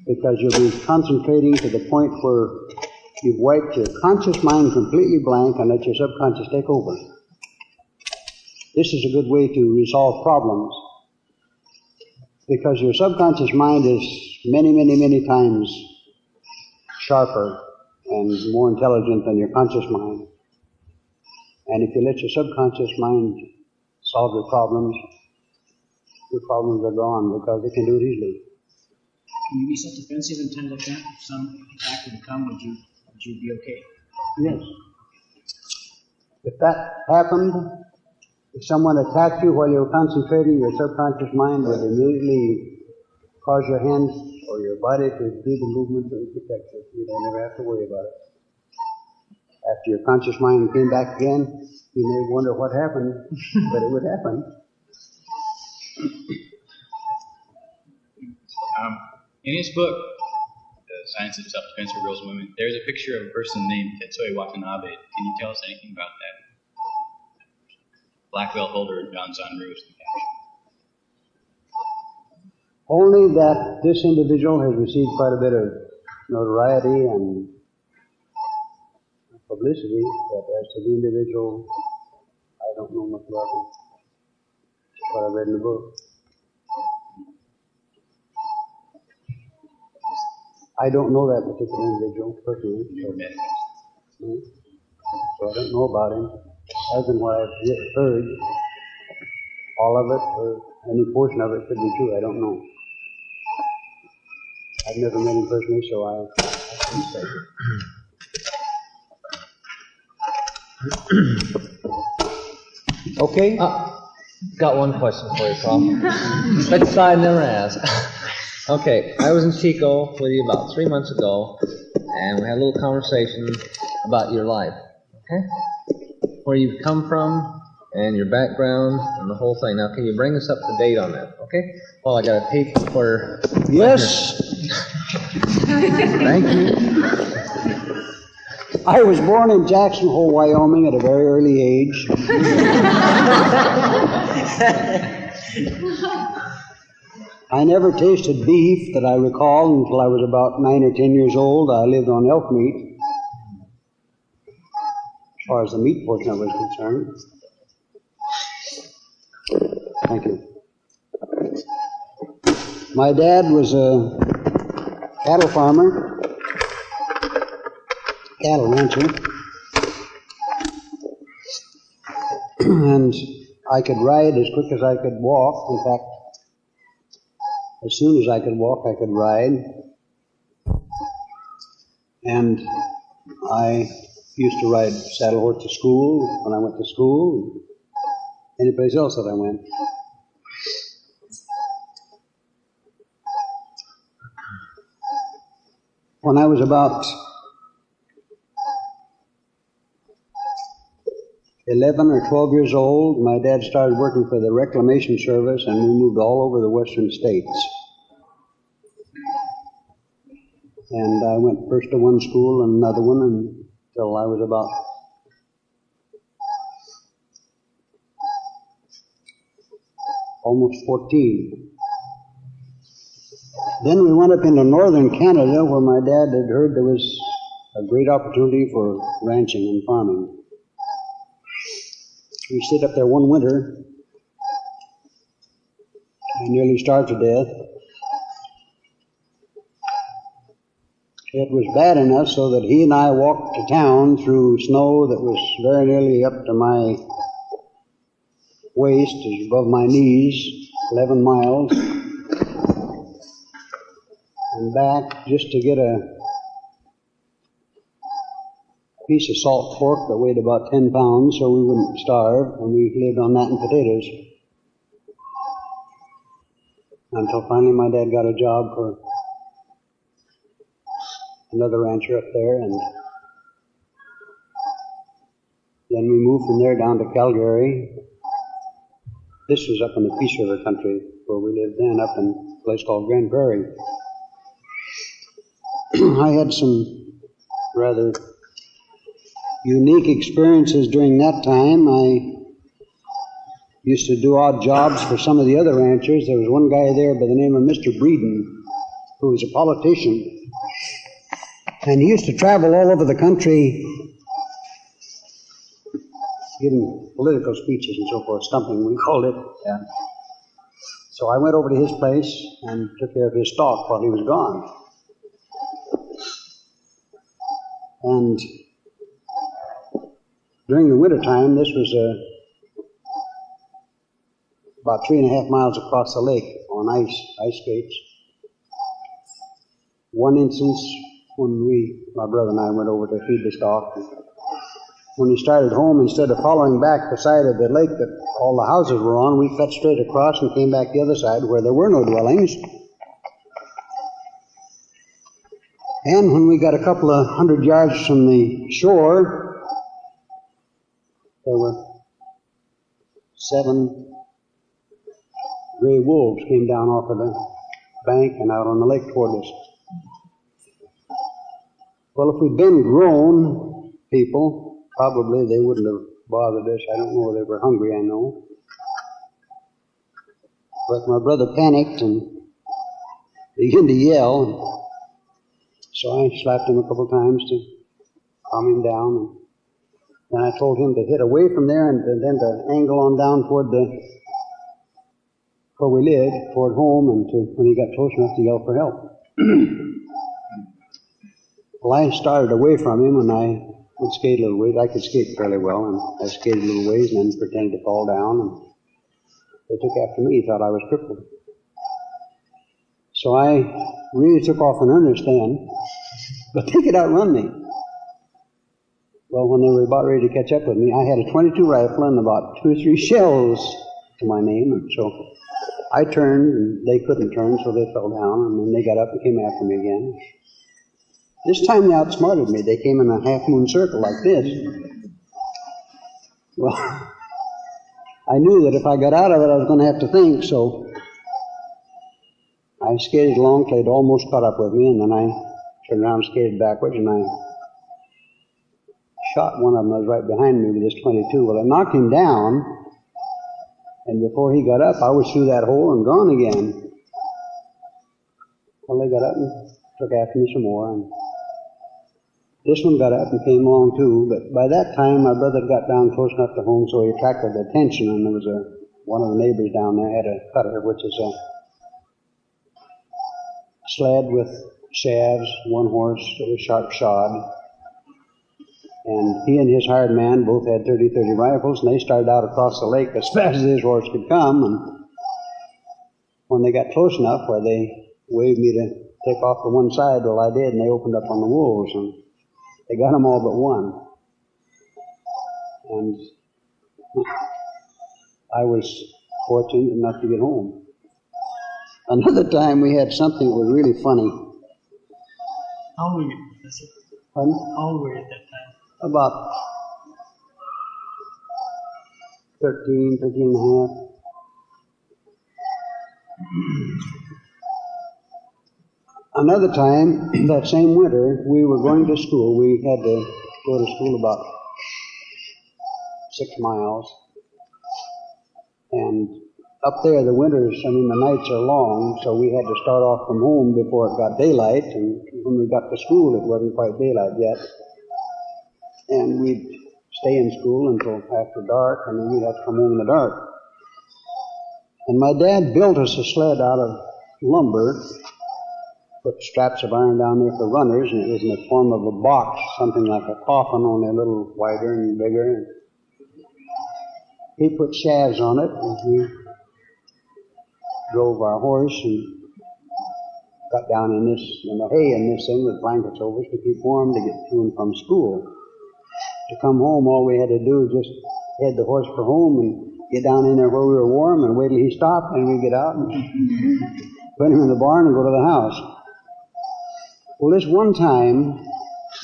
Because you'll be concentrating to the point where you've wiped your conscious mind completely blank and let your subconscious take over. This is a good way to resolve problems, because your subconscious mind is many, many, many times sharper and more intelligent than your conscious mind. And if you let your subconscious mind solve your problems are gone, because it can do it easily. Can you be self-defensive in times like that? If some attack would come, would you be okay? Yes. If that happened, if someone attacked you while you were concentrating, your subconscious mind would immediately cause your hands or your body to do the movement that would protect you. You don't ever have to worry about it. After your conscious mind came back again, you may wonder what happened, but it would happen. In his book, The Science of Self-Defense for Girls and Women, there's a picture of a person named Tetsui Watanabe. Can you tell us anything about that? Black belt holder in John Sanru is the caption. Only that this individual has received quite a bit of notoriety and publicity, but as to the individual, I don't know much about him. What I read in the book. I don't know that particular individual personally, so I don't know about him. As in what I've heard, all of it or any portion of it could be true. I don't know. I've never met him personally, so I can't say. Okay. Got one question for you, Paul. That's I never asked. Okay, I was in Chico with you about 3 months ago, and we had a little conversation about your life. Okay? Where you've come from, and your background, and the whole thing. Now, can you bring us up to date on that? Okay? Well, I got a tape for... Yes. Thank you. I was born in Jackson Hole, Wyoming at a very early age. I never tasted beef that I recall until I was about 9 or 10 years old. I lived on elk meat, as far as the meat portion of it was concerned. Thank you. My dad was a cattle farmer, cattle rancher, and I could ride as quick as I could walk. In fact, as soon as I could walk, I could ride. And I used to ride saddle horse to school when I went to school, any place else that I went. When I was about 11 or 12 years old, my dad started working for the Reclamation Service, and we moved all over the western states. And I went first to one school and another one until I was about almost 14. Then we went up into northern Canada, where my dad had heard there was a great opportunity for ranching and farming. We stayed up there one winter. I nearly starved to death. It was bad enough so that he and I walked to town through snow that was very nearly up to my waist, above my knees, 11 miles, and back just to get a piece of salt pork that weighed about 10 pounds so we wouldn't starve, and we lived on that and potatoes. Until finally my dad got a job for another rancher up there, and then we moved from there down to Calgary. This was up in the Peace River country where we lived then, up in a place called Grand Prairie. I had some rather unique experiences during that time. I used to do odd jobs for some of the other ranchers. There was one guy there by the name of Mr. Breeden, who was a politician. And he used to travel all over the country giving political speeches and so forth, stumping, we called it. Yeah. So I went over to his place and took care of his stock while he was gone. And during the wintertime, this was about 3.5 miles across the lake on ice skates. One instance when my brother and I went over to feed the stock, when he started home, instead of following back the side of the lake that all the houses were on, we cut straight across and came back the other side where there were no dwellings. And when we got a couple of 100 yards from the shore, there were 7 gray wolves came down off of the bank and out on the lake toward us. Well, if we'd been grown people, probably they wouldn't have bothered us. I don't know, they were hungry, I know. But my brother panicked and began to yell. So I slapped him a couple times to calm him down. And then I told him to hit away from there and then to angle on down toward where we lived, toward home, and when he got close enough to yell for help. Well, I started away from him, and I would skate a little ways. I could skate fairly well, and I skated a little ways and then pretended to fall down, and they took after me, thought I was crippled. So I really took off in earnest then, but they could outrun me. Well, when they were about ready to catch up with me, I had a .22 rifle and about 2 or 3 shells to my name, and so I turned, and they couldn't turn, so they fell down, and then they got up and came after me again. This time they outsmarted me. They came in a half-moon circle like this. Well, I knew that if I got out of it, I was going to have to think, so I skated along till they'd almost caught up with me, and then I turned around, skated backwards, and I shot one of them that was right behind me with this 22. Well, I knocked him down, and before he got up, I was through that hole and gone again. Well, they got up and took after me some more, and this one got up and came along too, but by that time my brother got down close enough to home so he attracted the attention, and there was one of the neighbors down there had a cutter, which is a sled with shafts, one horse that was sharp shod, and he and his hired man both had 30-30 rifles, and they started out across the lake as fast as his horse could come, and when they got close enough where they waved me to take off to one side, well, I did, and they opened up on the wolves, and they got them all but one. And I was fortunate enough to get home. Another time we had something that was really funny. How old were you? Pardon? How old were you at that time? About 13 and a half. Another time, that same winter, we were going to school. We had to go to school about 6 miles. And up there, the winters, the nights are long, so we had to start off from home before it got daylight. And when we got to school, it wasn't quite daylight yet. And we'd stay in school until after dark, and then we'd have to come home in the dark. And my dad built us a sled out of lumber, put straps of iron down there for runners, and it was in the form of a box, something like a coffin, only a little wider and bigger. He put shafts on it, and we drove our horse and got down in the hay in this thing with blankets over us to keep warm to get to and from school. To come home, all we had to do was just head the horse for home and get down in there where we were warm and wait till he stopped, and we'd get out and put him in the barn and go to the house. Well, this one time,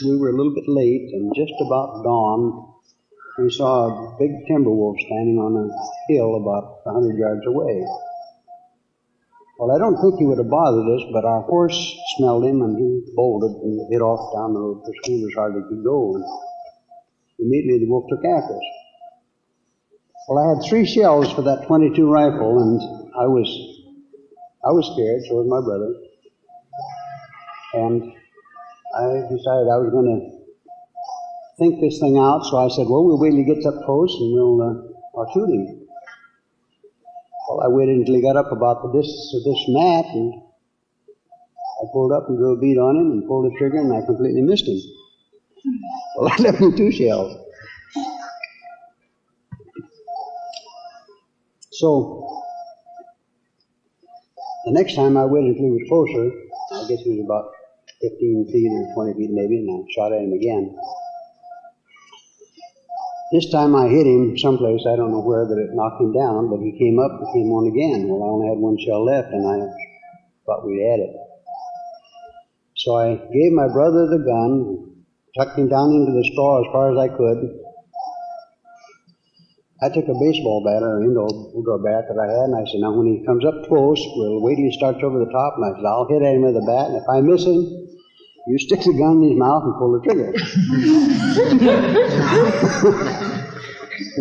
we were a little bit late, and just about dawn, we saw a big timber wolf standing on a hill about 100 yards away. Well, I don't think he would have bothered us, but our horse smelled him, and he bolted and hit off down the road for school as hard as he could go. And immediately, the wolf took after us. Well, I had 3 shells for that 22 rifle, and I was scared, so was my brother. And I decided I was going to think this thing out, so I said, well, we'll wait till he gets up close and I'll shoot him. Well, I waited until he got up about the distance of this mat, and I pulled up and drew a bead on him and pulled the trigger, and I completely missed him. Well, I left me 2 shells. So, the next time I waited until he was closer, I guess he was about 15 feet or 20 feet maybe, and I shot at him again. This time I hit him someplace, I don't know where, but it knocked him down, but he came up and came on again. Well, I only had 1 shell left, and I thought we'd had it. So I gave my brother the gun, tucked him down into the straw as far as I could. I took a baseball bat or indoor bat that I had, and I said, now when he comes up close, we'll wait till he starts over the top, and I said, I'll hit at him with the bat, and if I miss him, you stick the gun in his mouth and pull the trigger.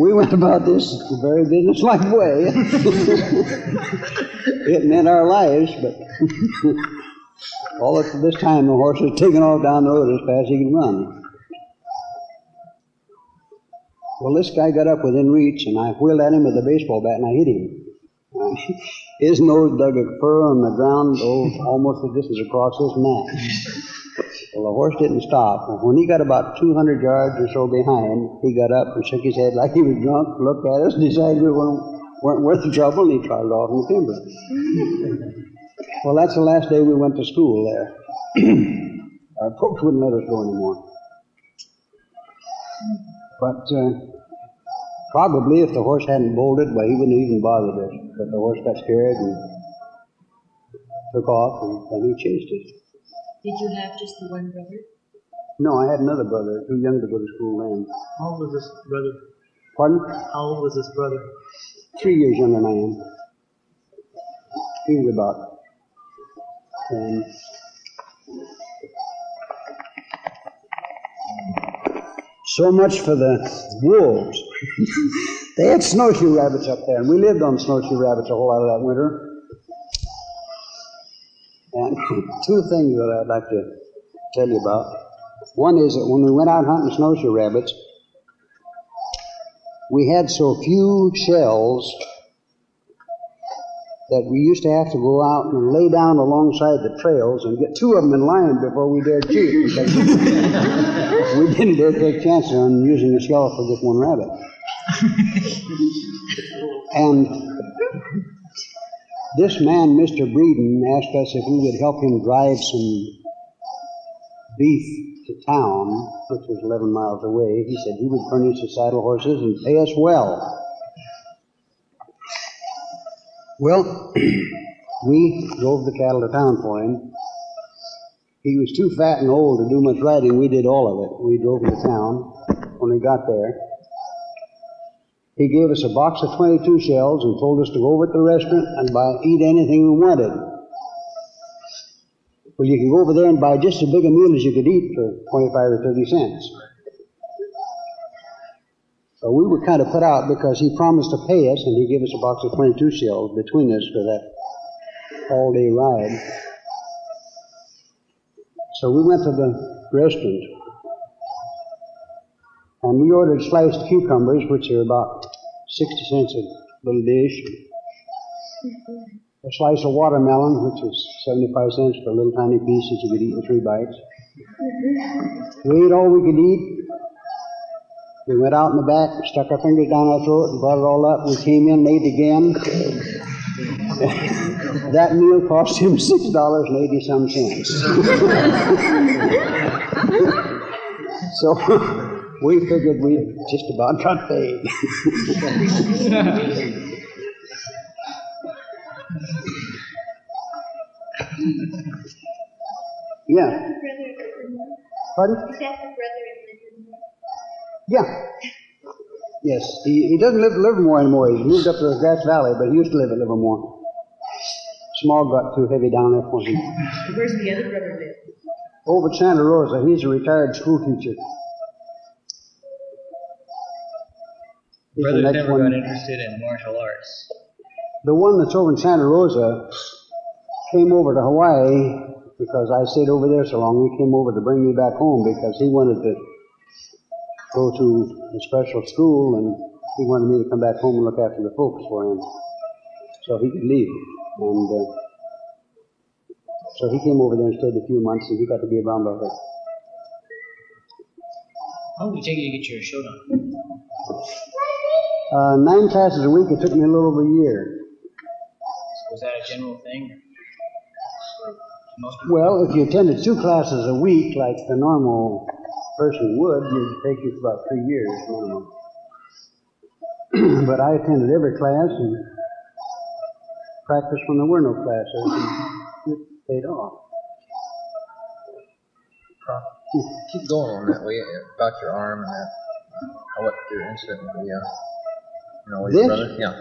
We went about this a very business-like way. It meant our lives, but all at this time the horse was taking off down the road as fast as he could run. Well, this guy got up within reach, and I wheeled at him with a baseball bat, and I hit him. His nose dug a fur on the ground, almost the distance across his mat. Well, the horse didn't stop. When he got about 200 yards or so behind, he got up and shook his head like he was drunk, looked at us, decided we weren't worth the trouble, and he trotted off in the timber. Well, that's the last day we went to school there. Our folks wouldn't let us go anymore. But probably if the horse hadn't bolted, well, he wouldn't have even bothered us. But the horse got scared and took off, and then he chased us. Did you have just the one brother? No, I had another brother, too young to go to school then. How old was this brother? Pardon? How old was this brother? 3 years younger than I am. He was about 10. So much for the wolves. They had snowshoe rabbits up there, and we lived on snowshoe rabbits a whole lot of that winter. And two things that I'd like to tell you about. One is that when we went out hunting snowshoe rabbits, we had so few shells that we used to have to go out and lay down alongside the trails and get two of them in line before we dared shoot, because we didn't dare take chances on using a shell for just one rabbit. And this man, Mr. Breeden, asked us if we would help him drive some beef to town, which was 11 miles away. He said he would furnish the saddle horses and pay us well. Well, we drove the cattle to town for him. He was too fat and old to do much riding. We did all of it. We drove him to town. When we got there, he gave us a box of 22 shells and told us to go over to the restaurant and eat anything we wanted. Well, you can go over there and buy just as big a meal as you could eat for 25 or 30 cents. So we were kind of put out because he promised to pay us, and he gave us a box of 22 shells between us for that all-day ride. So we went to the restaurant, and we ordered sliced cucumbers, which are about 60 cents a little dish. A slice of watermelon, which is 75 cents for a little tiny piece that you could eat in 3 bites. We ate all we could eat. We went out in the back, stuck our fingers down our throat, and brought it all up. We came in and ate again. That meal cost him $6.80 some. So we figured we just about got paid. Yeah. Pardon? Is that the brother in Livermore? Yeah. Yes. He doesn't live in Livermore anymore. He's moved up to Grass Valley, but he used to live at Livermore. Small got too heavy down there for him. Where's the other brother live? Over at Santa Rosa. He's a retired school teacher. He's the Brother next never one. got interested in martial arts. The one that's over in Santa Rosa came over to Hawaii because I stayed over there so long. He came over to bring me back home because he wanted to go to a special school, and he wanted me to come back home and look after the folks for him so he could leave. And so he came over there and stayed a few months, and he got to be around all that. How long did it take you to get your Shodan? 9 classes a week. It took me a little over a year. Was that a general thing? For most people? Well, if you attended 2 classes a week, like the normal person would, it would take you about 3 years minimum. But I attended every class and practiced when there were no classes, and it paid off. Keep going on that way about your arm and that. What your incident with the, with your brother? Yeah.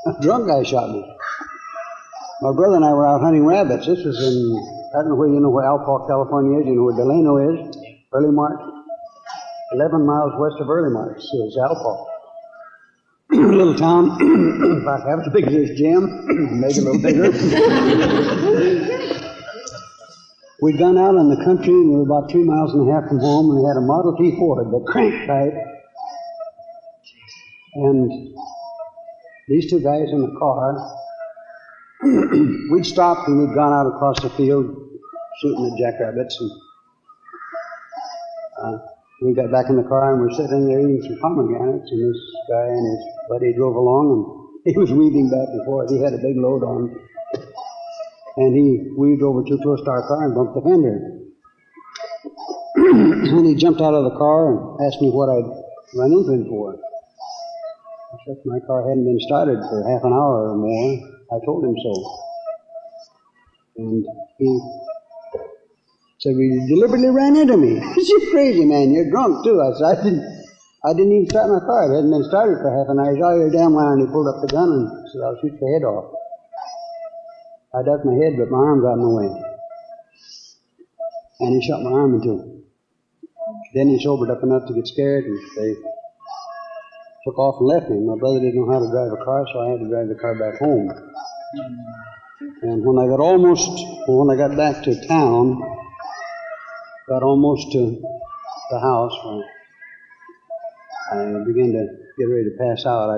A drunk guy shot me. My brother and I were out hunting rabbits. This was in, I don't know where you know where Alpha, California is. You know where Delano is? Early March. 11 miles west of Early March is Alpha. Little town, about half as big as this gym, maybe a little bigger. We'd gone out in the country, and we were about 3.5 miles from home, and we had a Model T Ford, the crank type. And these 2 guys in the car, we'd stopped and we'd gone out across the field shooting at jackrabbits. And we got back in the car and we're sitting there eating some pomegranates, and this guy and his buddy drove along, and he was weaving back and forth. He had a big load on, and he weaved over too close to our car and bumped the fender. And he jumped out of the car and asked me what I'd run into him for. I said my car hadn't been started for half an hour or more. I told him so. And he said, well, you deliberately ran into me. You're crazy, man. You're drunk, too. I said, I didn't even start my car. It hadn't been started for half an hour. He said, oh, you're damn well. And he pulled up the gun and said, I'll shoot your head off. I ducked my head, but my arm got in the way. And he shot my arm in two. Then he sobered up enough to get scared, and they took off and left me. My brother didn't know how to drive a car, so I had to drive the car back home. And when I got back to town, got almost to the house, I began to get ready to pass out.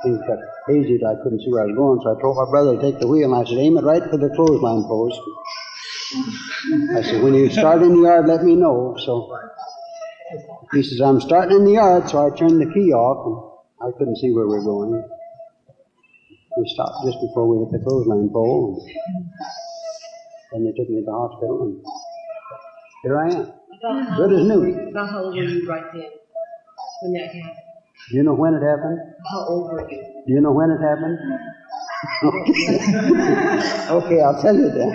Things got hazy, I couldn't see where I was going, so I told my brother to take the wheel, and I said, aim it right for the clothesline post. I said, when you start in the yard, let me know. So he says, I'm starting in the yard, so I turned the key off, and I couldn't see where we were going. We stopped just before we hit the clothesline pole, and they took me to the hospital, and here I am. Good as new. About how old were you right then when that happened? Do you know when it happened? How old were you? Do you know when it happened? Okay, I'll tell you then.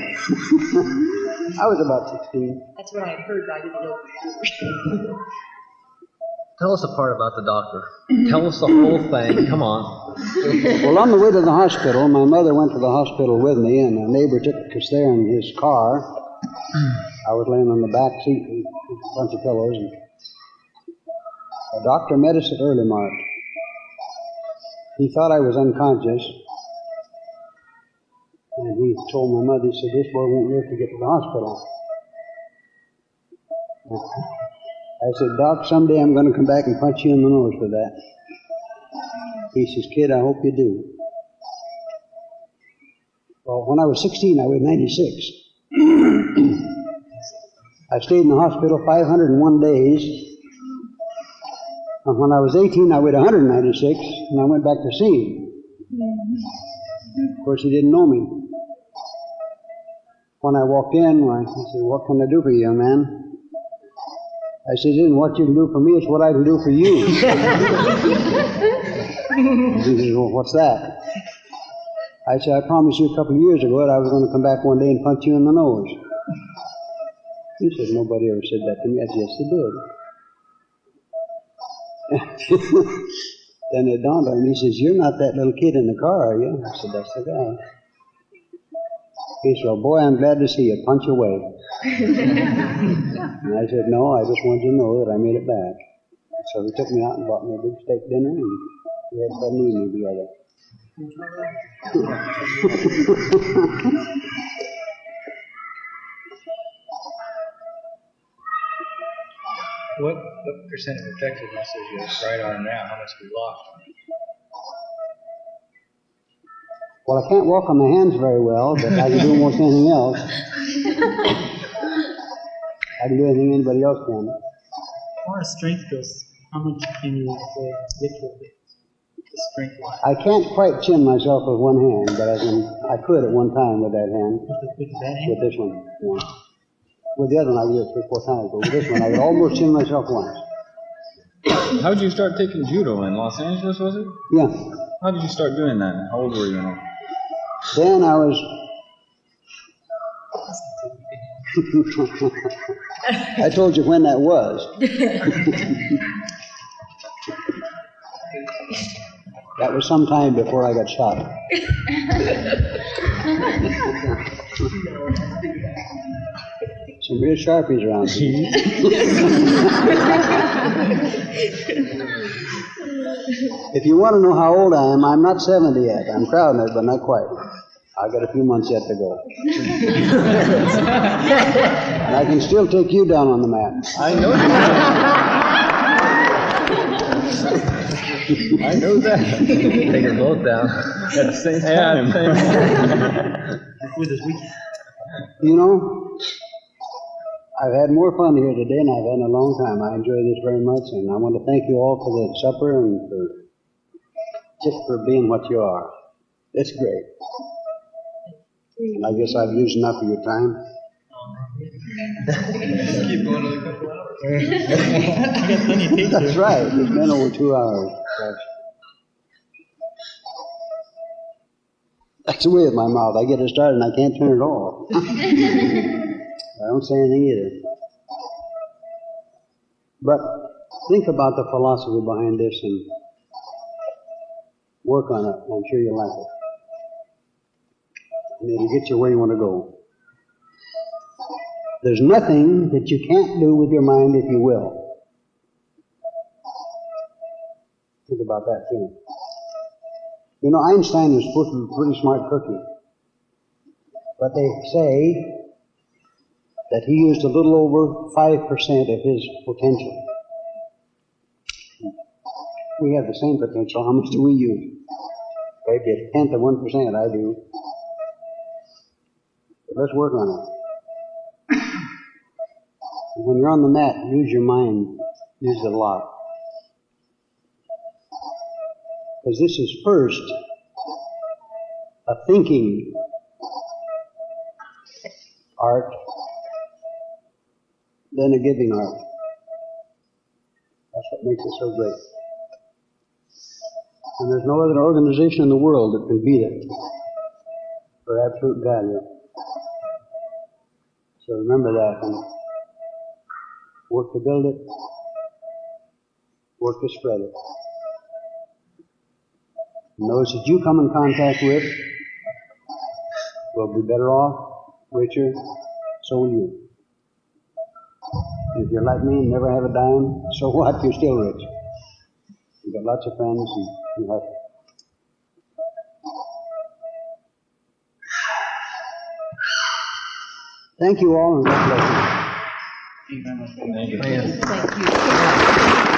I was about 16. That's what I heard, but I didn't know for sure. Tell us a part about the doctor. Tell us the whole thing. Come on. Well, on the way to the hospital, my mother went to the hospital with me, and a neighbor took us there in his car. I was laying on the back seat with a bunch of pillows, and the doctor met us at Early March. He thought I was unconscious, and he told my mother, he said, this boy won't live to get to the hospital. I said, Doc, someday I'm going to come back and punch you in the nose for that. He says, kid, I hope you do. Well, when I was 16, I was 96. I stayed in the hospital 501 days. And when I was 18, I weighed 196, and I went back to see him. Of course, he didn't know me. When I walked in, he said, what can I do for you, young man? I said, it isn't what you can do for me, it's what I can do for you. He said, well, what's that? I said, I promised you a couple of years ago that I was going to come back one day and punch you in the nose. He said, nobody ever said that to me. I said, yes, they did. Then it dawned on me, he says, you're not that little kid in the car, are you? I said, that's the guy. He said, well, boy, I'm glad to see you. Punch away. And I said, no, I just wanted you to know that I made it back. So he took me out and bought me a big steak dinner, and we had fun eating together. What percent of effectiveness is your right arm now? How much have you lost? Well, I can't walk on my hands very well, but I can do almost anything else. I can do anything anybody else can. As far as strength goes, how much can you lift with it? Strength-wise. I can't quite chin myself with one hand, but I could at one time with that hand. With that hand? With this one, yeah. With the other one, I could do it 3 or 4 times, but with this one, I could almost chin myself once. How did you start taking judo in Los Angeles, was it? Yeah. How did you start doing that? How old were you now? Then I was... I told you when that was. That was some time before I got shot. Some real sharpies around here. If you want to know how old I am, I'm not 70 yet. I'm crowding it, but not quite. I got a few months yet to go. And I can still take you down on the mat. I know that. I know that. Take us both down. At the same time. With his weekend. You know, I've had more fun here today than I've had in a long time. I enjoy this very much, and I want to thank you all for the supper and for being what you are. It's great. I guess I've used enough of your time. Keep going another couple hours. I got plenty of pictures. That's right. It's been over 2 hours. That's the way with my mouth. I get it started and I can't turn it off. I don't say anything either. But think about the philosophy behind this and work on it. I'm sure you'll like it. And it'll get you where you want to go. There's nothing that you can't do with your mind if you will. Think about that too. You know, Einstein was supposed to be a pretty smart cookie. But they say that he used a little over 5% of his potential. We have the same potential. How much do we use? Maybe a tenth of 1%, I do. But let's work on it. When you're on the mat, use your mind. Use it a lot. Because this is first a thinking art, then a giving art. That's what makes it so great. And there's no other organization in the world that can beat it for absolute value. So remember that and work to build it, work to spread it. And those that you come in contact with will be better off, richer, so will you. If you're like me and never have a dime, so what? You're still rich. You've got lots of friends and you're happy. Thank you all and God bless you. Thank you very much. Thank you. Thank you.